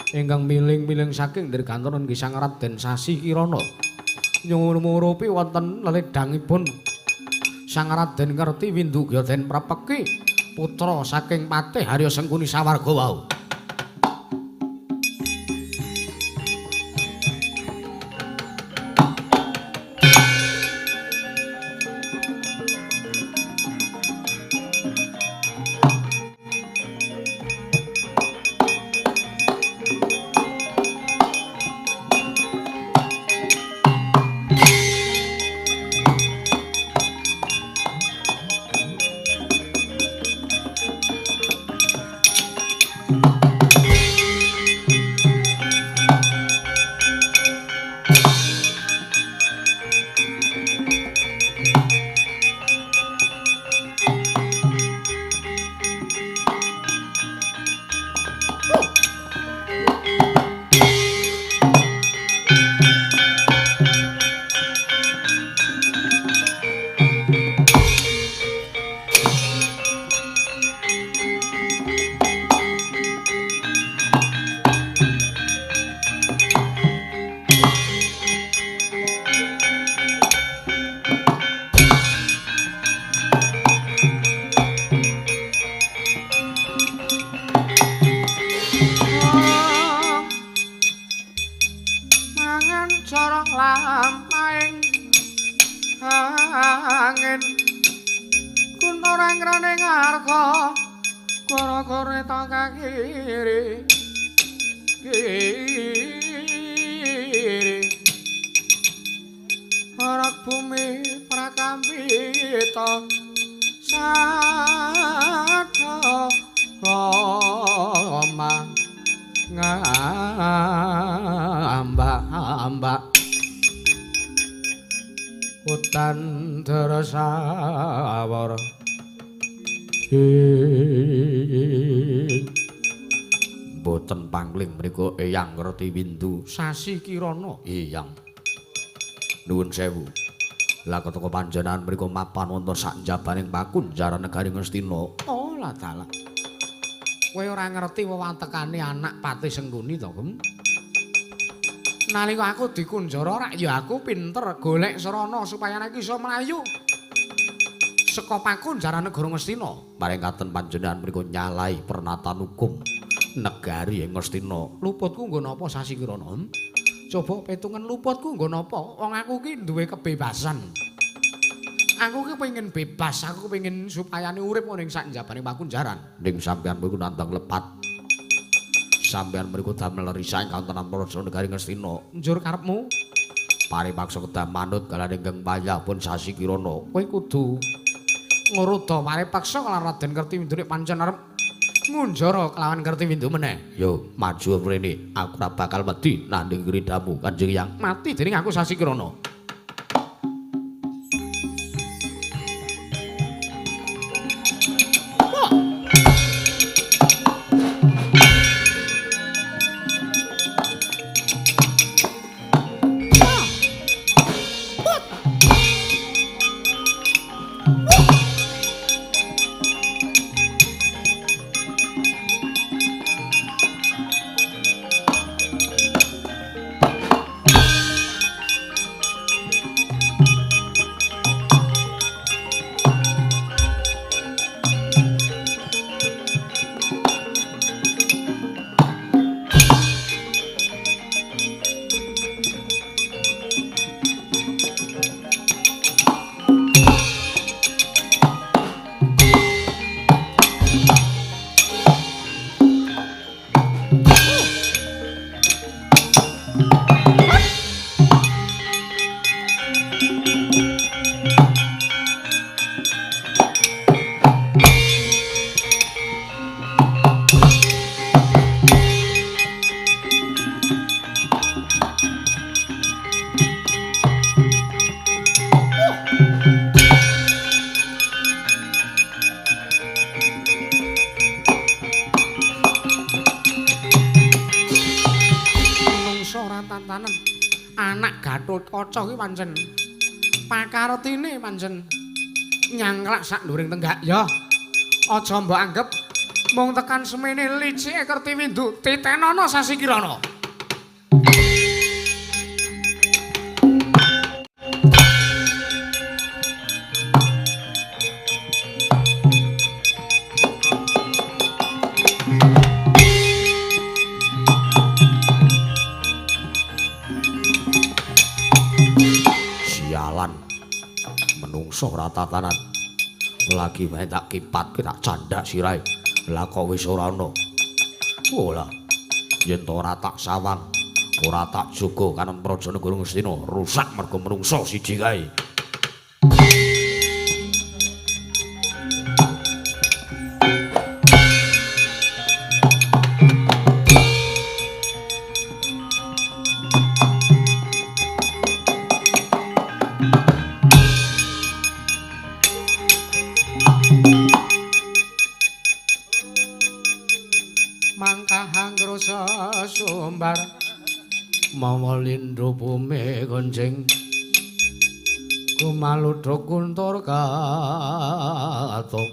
[SPEAKER 1] ingkang miling-miling saking dirgantara nggih Sang Raden Sasi Kirana nyumurupi wonten leledangipun Sang Raden Kertiwindu Gyaden Prapeki putra saking Patih Harya Sengkuni Sawarga wau. Angin kuntorang raning arga gara-gara ta kiri arak bumi prakambita sadha rama ngambak-ambak hutan Dharasawara boten pangling mriku Eyang Kertiwindu Sasi Kirana Eyang nuwun sewu la keteka panjenengan mriku mapan wonten sak njabaning pakunjaran negari Ngastina Allah taala kowe ora ngerti wewantekane anak Patih Sengkuni to Gem nalika aku dikunjara rak ya aku pinter golek sarana supaya nek iso mlayu saka pakunjaran negara Ngastina maring katen panjenengan mriku nyalai pernatan hukum negari ing Ngastina luputku nggo napa Sasi Kirana coba petungan luputku nggo napa wong aku ki duwe kebebasan aku ki pengen bebas aku pengen supayane urip ning sak njabaning pakunjaran ning sampeyan mriku nandang lepat sampeyan mriku damel risaing kantenan praja negari Ngastina njur karepmu paripaksa kedah manut kalaning Geng Payah pun Sasi Kirana kowe kudu nguruda paripaksa kalawan Raden Kertiwindu nek pancen arep ngunjara kelawan Kertiwindu meneh yo maju mrene aku ora bakal wedi nanding kridamu Kanjeng Hyang mati dening aku Sasi Kirana. Anak Gatotkaca kuwi pancen pakartine pancen nyangklak sak nduring tenggak ya. Aja mbok anggep mung tekan semene licike Kertiwindu titenana Sasikirana. Menungso ora tatanan lagi wae tak kipatke tak candhak sirahe lah kok wis ora ana ola yen to ora tak sawang ora tak jaga kanan Prajanegara Ngastina rusak mergo menungso siji kae. Sumbar mawa lindhu bumi konjing kumaludha kuntur katok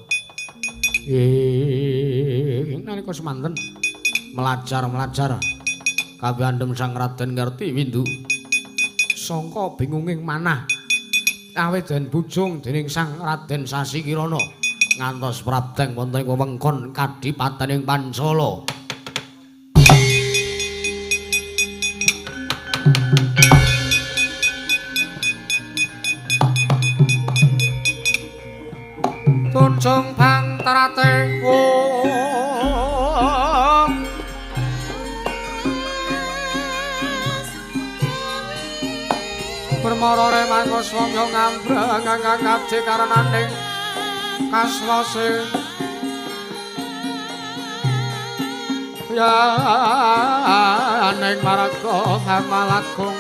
[SPEAKER 1] ing nalika semanten melajar kabandhem Sang Raden Kertiwindu sangka bingunging manah awit den bujung dening Sang Raden Sasikirana ngantos prabdang wonten ing wewengkon Kadipatening Pancala. Tunjung Bangtrate Permara remangka swamya ngambrang ngangkati karenaning kaswase ya ning marga Hamalagung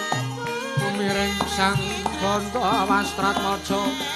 [SPEAKER 1] kumiring Sang Banta Wastratmaja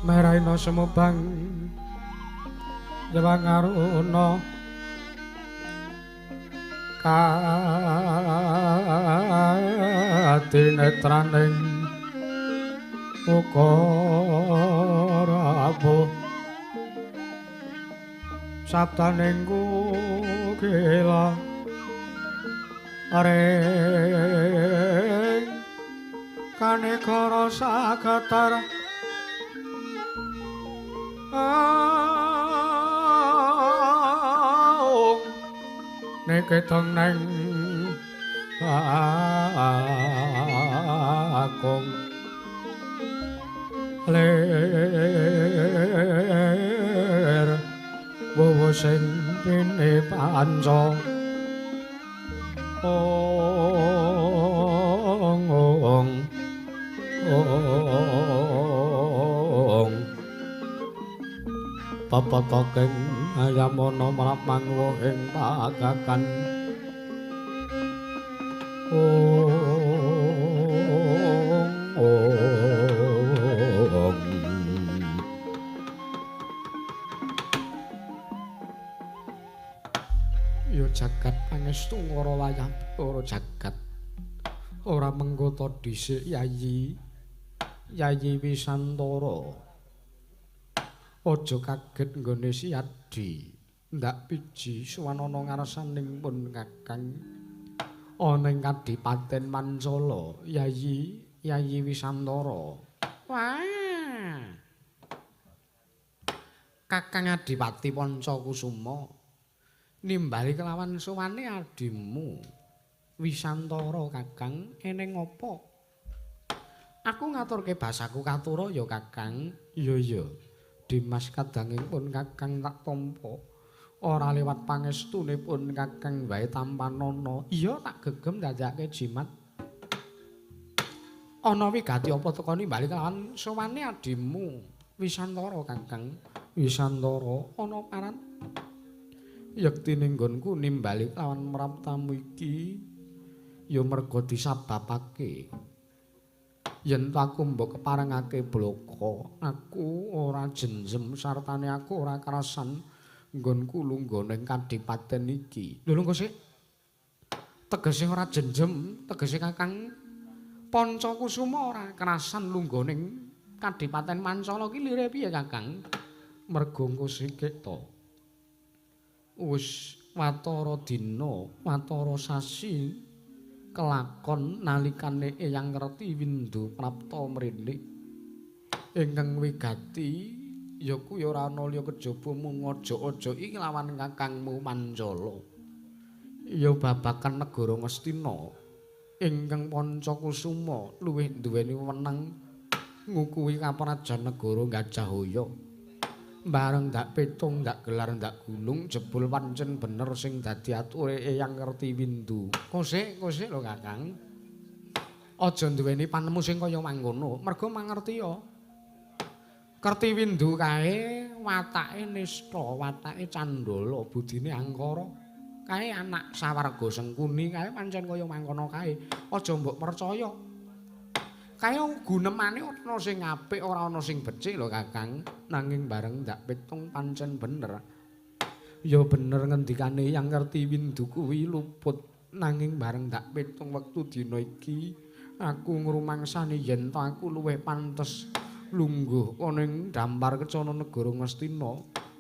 [SPEAKER 1] Meraina sumubang Jawang Aruna katinetraning ukara abuh sabdaning kukila areng kanekara sagatar neketong neng akong ler wowo sing pine panca ong pepetoking ayamana mrapangwa ing pagakan ya jagat pangestu ora wayah ora jagat ora menggota dhisik Yayi Wisantara aja kaget nggone Siadi ndak piji suwanana ngarsaning pun Kakang ana ing Kadipaten Mancala Yayi Wisantara wah Kakang Adipati Pancakusuma nimbali kelawan suwane adimu Wisantara Kakang eneng apa aku ngaturke basaku katura ya Kakang iya Dimas kadangipun Kakang tak tampa ora liwat pangestunipun Kakang wae tampanana iya tak gegem ndadekake jimat ana wigati apa teka nimbali kelawan suwane adimu Wisantara Kakang Wisantara ana paran yektining nggonku nimbali lawan mraptamu iki ya merga disababake yen aku mbok keparengake blaka aku ora jenjem sartane aku ora karasan nggonku lungguh ning Kadipaten iki lho lungguh sik tegese ora jenjem tegese Kakang Pancakusuma ora karasan lungguh ning Kadipaten Mancala iki lire piye Kakang merga engko sikik to wis watara dina, watara sasi kelakon nalikane Eyang Retiwindu prapta mrene. Ingkang wigati ya kuwi ora ana liya kejaba mung aja-aja iki lawan Kakangmu Mancala. Ya babagan negara Ngastina ingkang Pancakusuma luwih duweni wewenang ngukuhi kaprajan negara Gajahhoya. Bareng ndak petung ndak gelar ndak gunung jebul pancen bener sing dadi ature Eyang Retiwindu. Kosik lho Kakang. Aja duweni panemu sing kaya mangkono, merga mangerti ya. Kertiwindu kae watake nista, watake candala, budine angkara. Kae anak sawarga Sengkuni kae pancen kaya mangkono kae. Aja mbok percaya. Kae gunemane ana sing apik ora ana sing becik lho Kakang nanging bareng ndak pitung pancen bener ya bener ngendikane yang ngerti windu kuwi luput nanging bareng ndak pitung wektu dina iki aku ngrumangsani yen to aku luwih pantes lungguh ana ing dampar kecana negara Ngastina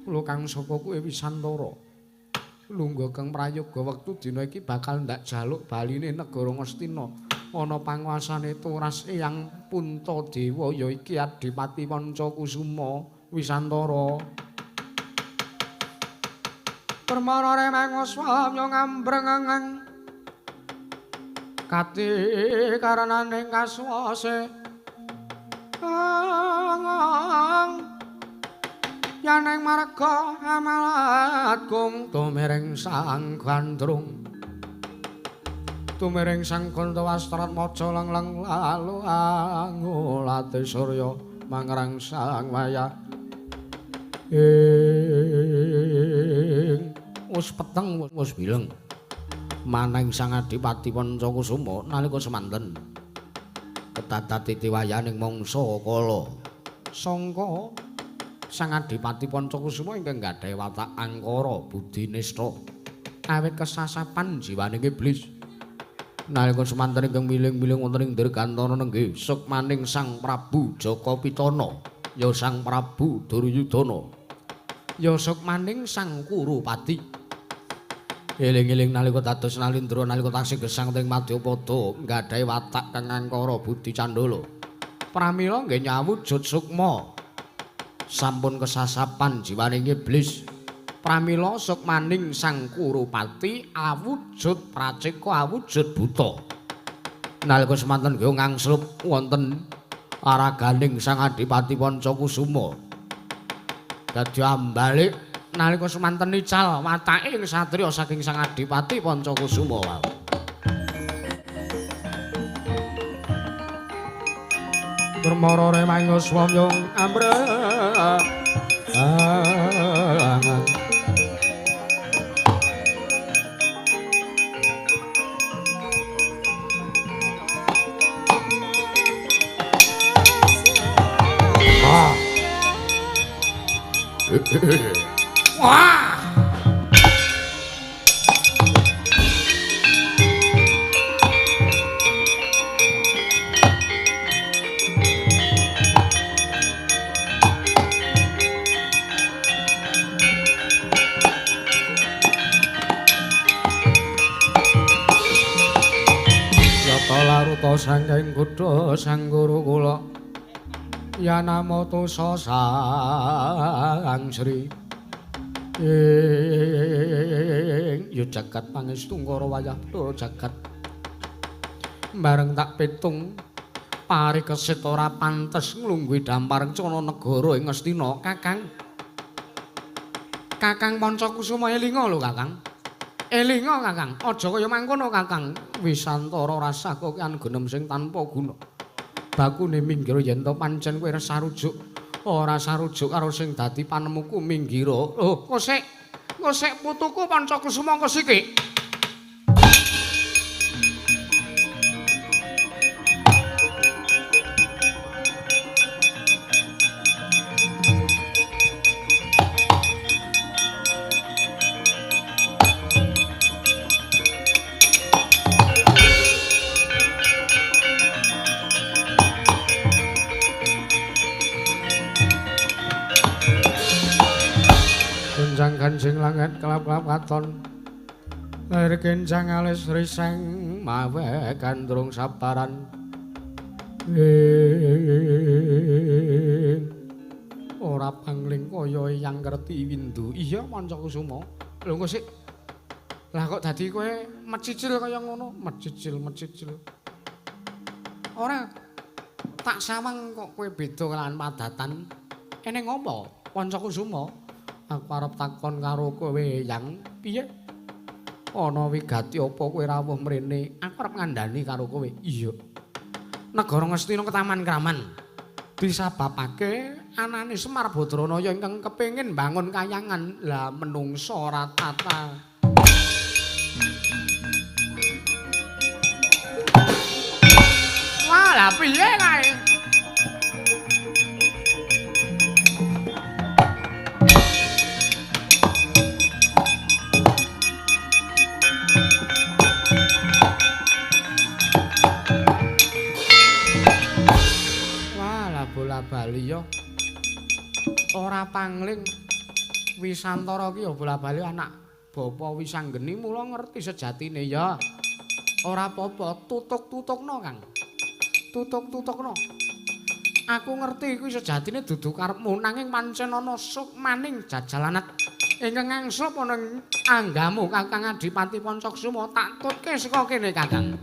[SPEAKER 1] lho kang saka kuwi Wisantara lungguh kang prayoga wektu dina iki bakal ndak jaluk baline negara Ngastina ana panguasane turas Eyang Puntadewa ya iki Adipati Pancakusuma Wisantara permana remangoswamya ngambrengeng kati karananing kaswase yaneng marga amalatgung tumering sang gandrung tumering sang kanta wastrat maja lengleng lalu angulate surya mangrangsang wayah wis peteng wis bileng maneng sang Adipati Pancakusuma nalika semanten ketatati tiwayaning mangsa kala sangka sang Adipati Pancakusuma ingkang gadhahi watak angkara budi nista awit kesasapan jiwaning iblis nalika semanten ingkang miling-miling wonten ing dirgantara nenggih sukmaning Sang Prabu Jaka Pitana ya Sang Prabu Duryudana ya sukmaning Sang Kurupati eling-eling nalika dados nalindra nalika taksih gesang teng Madyapada nggadhahi watak kang angkara budi candala pramila nggih nyawujud sukma sampun kesasapan jiwaning iblis pramila sukmaning Sang Kurupati awujud praceka awujud buta nalika semanten nggih ngangslup wonten araganing Sang Adipati Pancakusuma dadi ambalik nalika semanten ical watake ing satriya saking Sang Adipati Pancakusuma wau Permara remangos wamyong ambreng mangan. Wah! Laruta sangking kutha sang guru kula yanama tusa sang Sri ya jagat pangestu ngara wayah tur jagat bareng tak pitung parikesit ora pantes nglungguhi dampar cana negara ing Ngastina Kakang Pancakusuma elinga lho Kakang. Elinga Kakang, aja kaya mangkono Kakang. Wisantara rasah kokean genem sing tanpa guna. Bakune minggir yen to pancen kowe sarujuk, ora sarujuk karo sing dadi panemuku minggir. Lho, kok sik putuku Pancakusuma kok siki. Kanjeng langit kelap-kelap katon lair kenjang alis riseng mawe gandrung sabaran ora pangling kaya yang ngerti windu iya Pancakusuma lho kok sik lah kok dadi kowe mecicil kaya ngono mecicil ora tak sawang kok kowe beda kelawan padatan eneng apa Pancakusuma aku arep takon karo kowe yang piye? Ana wigati apa kowe rawuh mrene? Aku arep ngandani karo kowe. Iya. Negara Ngastina Ketaman Kraman disababake anane Semar Badranaya ingkang kepengin bangun kayangan. Lah menungsa ora tata. Wah, lah piye kae? Bola-bali ya ora pangling Wisantara ki ya bola-bali anak bapa Wisanggeni mula ngerti sejatine ya ora apa-apa tutuk-tutukno Kang tutuk-tutukno aku ngerti kuwi sejatine dudu karepmu nanging pancen ana suk maning jajalanat ingkang ngangsup ana anggamu Kakang Adipati Pancakusuma tak tutke saka kene Kakang.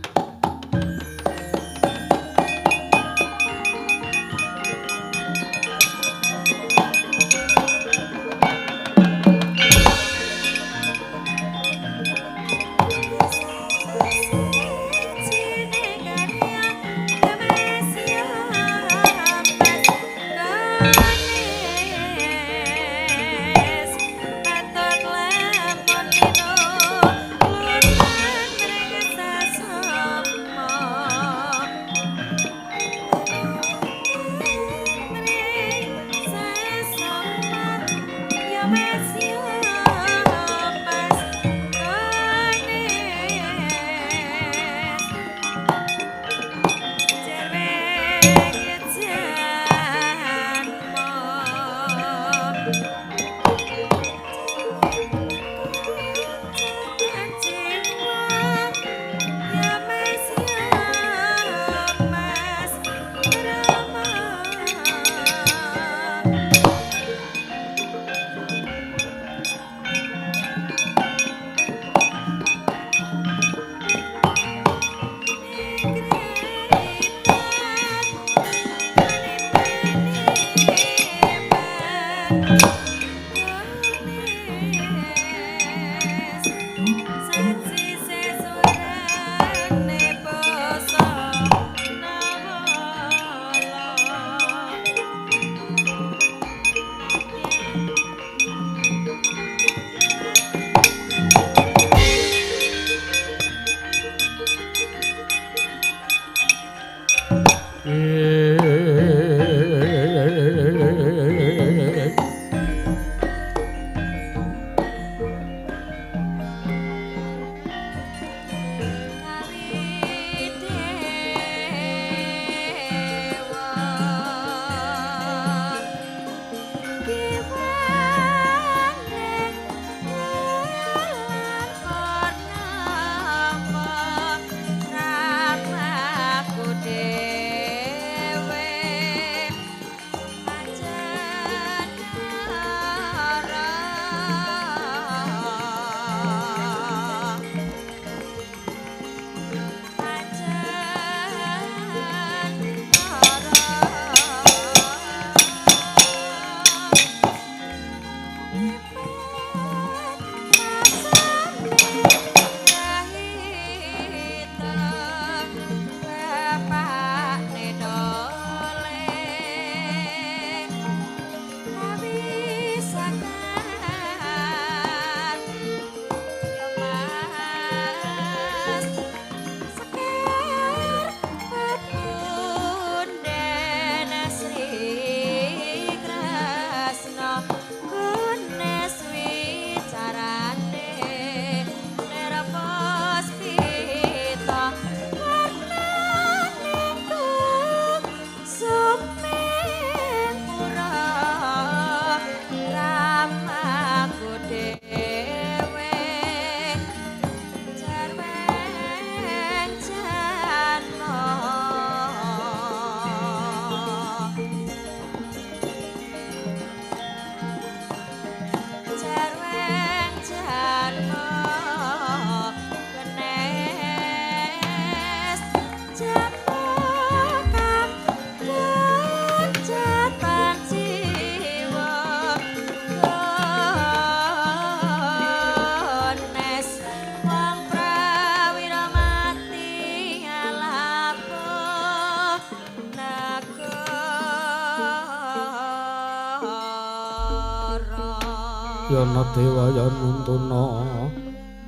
[SPEAKER 1] yana dewa ya nuntuna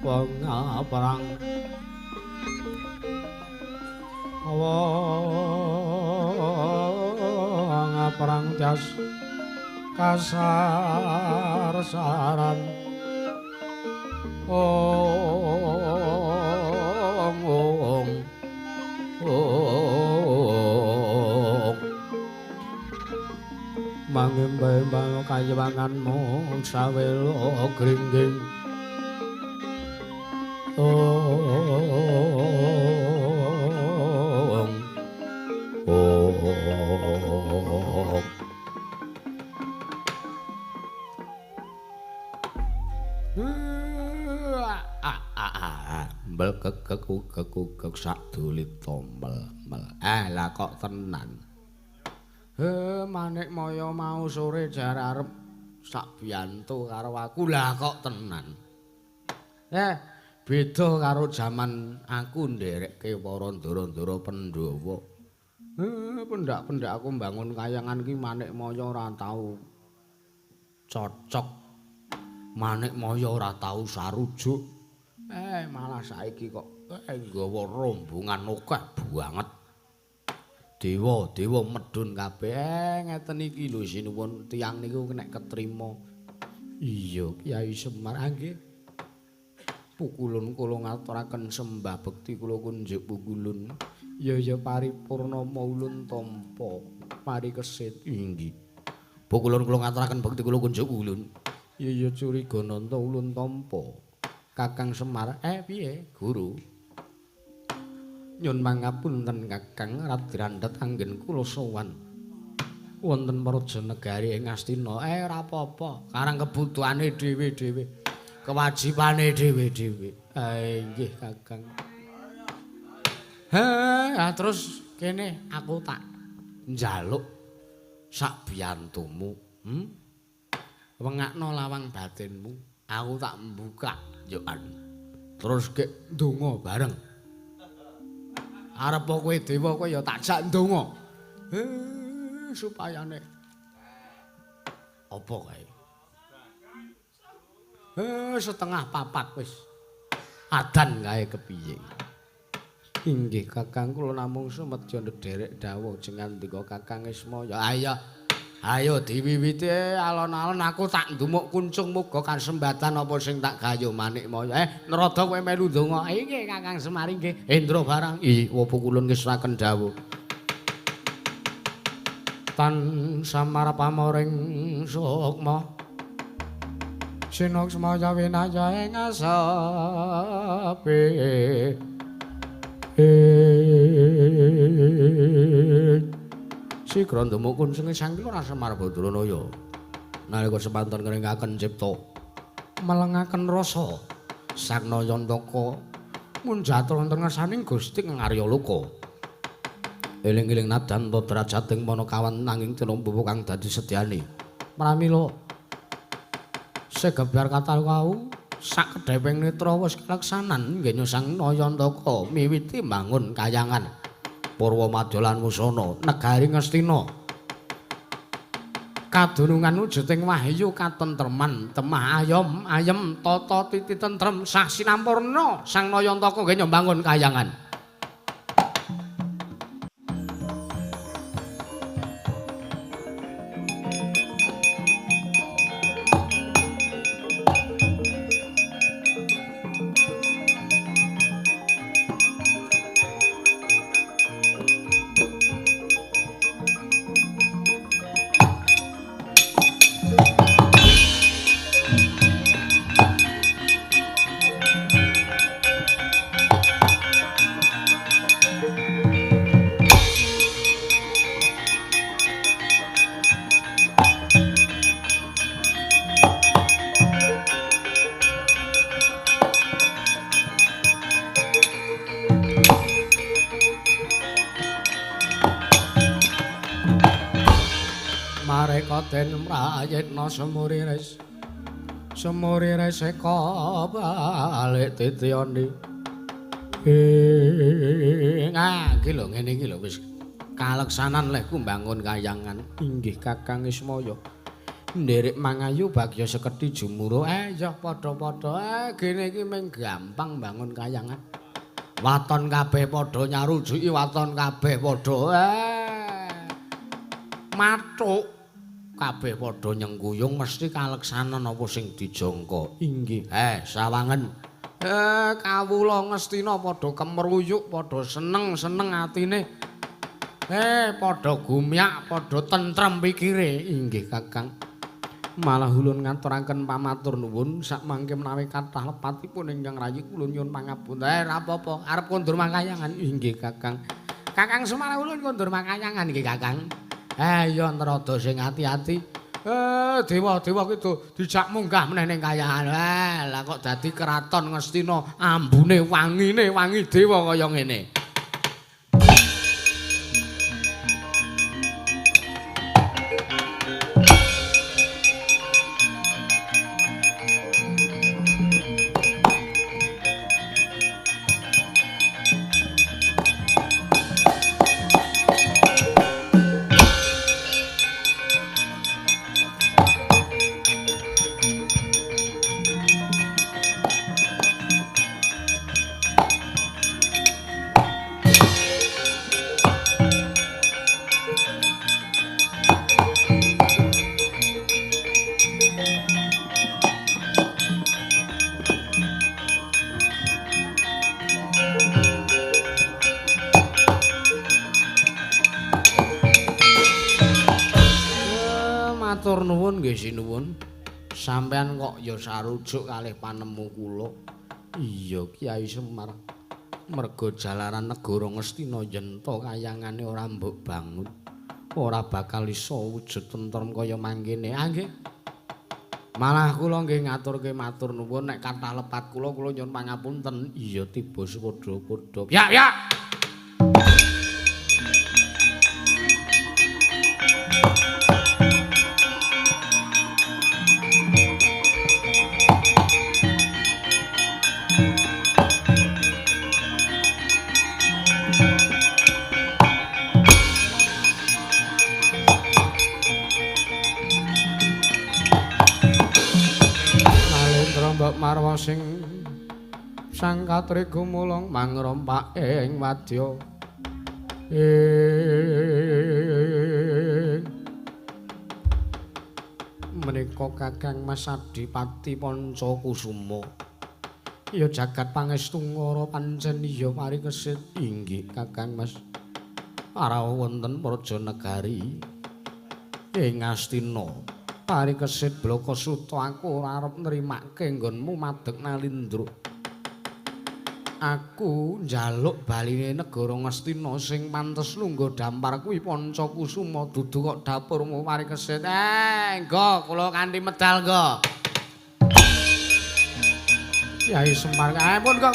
[SPEAKER 1] wong perang wong perang tias kasar saran mangimba kayewanganmu sawelo gringging mbel kekuk sak dolit tombel mel lah kok tenan manik moyo mau sore jar arep sak biyantu karo aku lah kok tenan beda karo jaman aku nderekke para ndara-ndara Pandhawa pendak-pendak aku mbangun kayangan ki manik moyo ora tau cocok manik moyo ora tau sarujuk malah saiki kok nggawa rombongan akeh banget. Dewa medun kabeh ngeten iki lho sinuwun tiyang niku nek ketrima. Iya, Kyai Semar nggih. Pukulun kula ngaturaken sembah bekti kula kunjuk pukulun. Ya paripurna ulun tampa parikesit inggih. Pukulun kula ngaturaken bekti kula kunjuk ulun. Ya curiga nanta ulun tampa. Kakang Semar, piye, Guru? Nyun mangapunten Kakang Radrandet anggen kula sowan. Wonten Praja Negari ing Astina. Ora apa-apa, karang kebutuhane dhewe-dhewe. Kewajibane dhewe-dhewe. Nggih, Kakang. Terus kene aku tak njaluk sak biyantumu. Wengakno lawang batinmu. Aku tak mbuka yokan. Terus kek ndonga bareng. Arep kowe dewa kowe ya tak jak ndonga. Supayane apa kae? Setengah papat wis. Adan kae kepiye? Inggih Kakang kula namung sumedya ndherek dawuh jenengan ndika Kakang Ismaya. Ayo diwiwiti alon-alon aku tak ndumuk kuncung muga kasembatan apa sing tak gayo manik moyo. Narada kowe melu ndonga. Nggih Kakang Semar nggih. Hendra barang. Apa kulun ngesraken dawuh. Tan samar pamoring sukma. Sinok semaya winaya ing asape. Sigra ndemuk kuncenge Sang Hyang Semar Badranaya nalika semanten ngringaken cipta melengaken rasa Sang Nayantaka munjat wonten ngarsaning Gusti Ngarya Loka eling-eling nadan derajatting manakawan nanging tinampa kang dadi sedyane pramila segebyar katal kau sak kedheping netra wis kaleksanan nggih Sang Nayantaka miwiti mbangun kayangan Purwamadya lan Wusana negari Ngastina kadunungan wujuding wahyu katentreman temah ayem tata titi tentrem sah sinampurna Sang Nayantaka nggih nyembangun kayangan. Den mrayitna semuriris eka balik titiani iki lho ngene iki lho wis kaleksanan lehku mbangun kayangan inggih Kakang Ismaya Nderek mangayu bagya sekedhi jumuro ya padha-padha gene iki mung gampang bangun kayangan. Waton kabeh padha nyarujuki waton kabeh padha mathuk kabeh padha nyengguyung mesti kaleksanan apa sing dijangka. Inggih. Sawangen. Kawula Ngastina padha kemruyuk, padha seneng-seneng atine. Padha gumyak, padha tentrem pikire. Inggih, Kakang. Malah ulun ngaturaken pamatur nuwun sak mangke menawi kathah lepatipun ingkang rayi kula nyuwun pangapunten. Ora apa-apa, arep kondur makayangan. Inggih, Kakang. Kakang Semar ulun kondur makayangan nggih, Kakang. Ya nrada sing ati-ati. Dewa-dewa ki dijak munggah meneh ning kayangan. Lah kok dadi keraton Ngastina ambune wangine wangi dewa kaya ngene. Matur nuwun nggih sinuwun. Sampeyan kok ya sarujuk kalih panemu kula. Iya Kyai Semar. Merga jalaran negara Ngastina yenta kayangane ora mbok bangun. Ora bakal iso wujud tentrem kaya mangkene. Nggih. Malah kula nggih ngaturke matur nuwun nek kathah lepat kula nyuwun pangapunten. Iya tiba sepadha-padha. Ya. Mbok marwa sing sang katri gumulung mangrompak ing wadya menika Kakang Mas Adipati Pancakusuma ya jagat pangestu ngara pancen iya parikesit inggih Kakang Mas parawa wonten praja negari ing Astina parikesit blaka suta aku ora arep nrimake nggonmu madeg nalindra. Aku njaluk baline negara Ngastina sing pantes lungguh dampar kuwi Pancakusuma dudu kok dapurmu parikesit. Nggo kula kanthi medal nggo. Kyai Semar, ampun kok.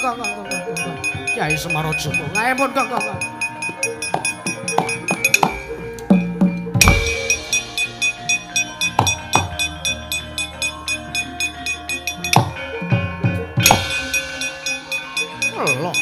[SPEAKER 1] Kyai Semar aja. Ampun kok. Allah.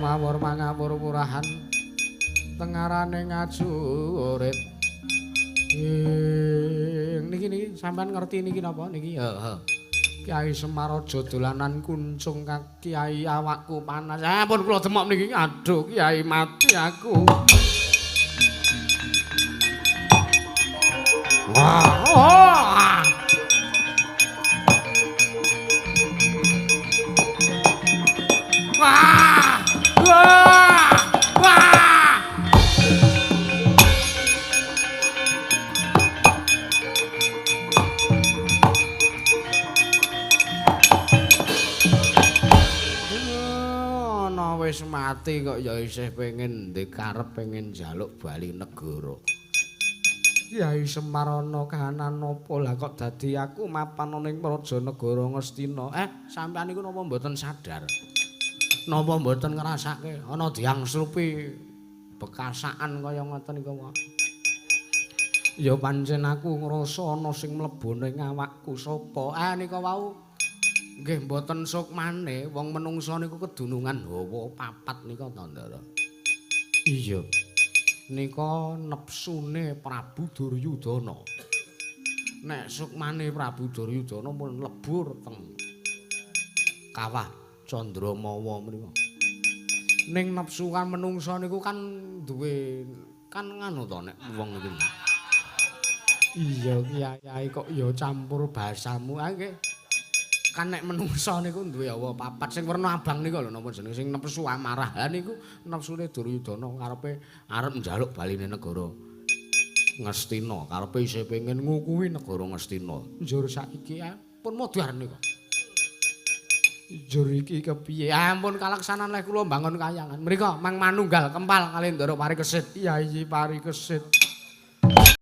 [SPEAKER 1] Mawur mangapur purahan tengarane ngajurit niki sampean ngerti niki napa niki Kyai Semar aja dolanan kuncung Kyai awakku panas ampun kula demok niki aduh Kyai mati aku wah wis mati kok ya isih pengen ndek karep pengen njaluk bali negara. Kyai Semar ana kahanan napa lah kok dadi aku mapan ning Prajanegara Ngastina. Sampeyan niku napa mboten sadar? Napa mboten ngrasake ana diang slupi bekasakan kaya ngoten niku wae. Ya pancen aku ngrasa ana sing mlebu ning awakku sapa. Nika wau nggih mboten sok maneh wong menungsa niku kedunungan hawa papat nika to, Ndara. Iya. Nika nepsune Prabu Duryudana. Nek sukmane Prabu Duryudana mun lebur teng kawah Candramawa menika. Ning nepsu kan menungsa niku kan duwe kan nganu to nek wong iki. Iya Kyai kok ya campur basamu. Nggih. Kan nek menungsa niku duwe awa papat sing werna abang niku lho napa jenenge sing nepsu amarah. Ha niku nepsune Duryudana karepe arep njaluk baline negara Ngastina, karepe isih pengen ngukuhi negara Ngastina. Njur saiki pun modar niku. Njur iki kepiye? Ampun kalaksanan leh kula mbangun kayangan. Mriko Mang Manunggal Kempal kalih Ndara Parikesit. Iya Parikesit.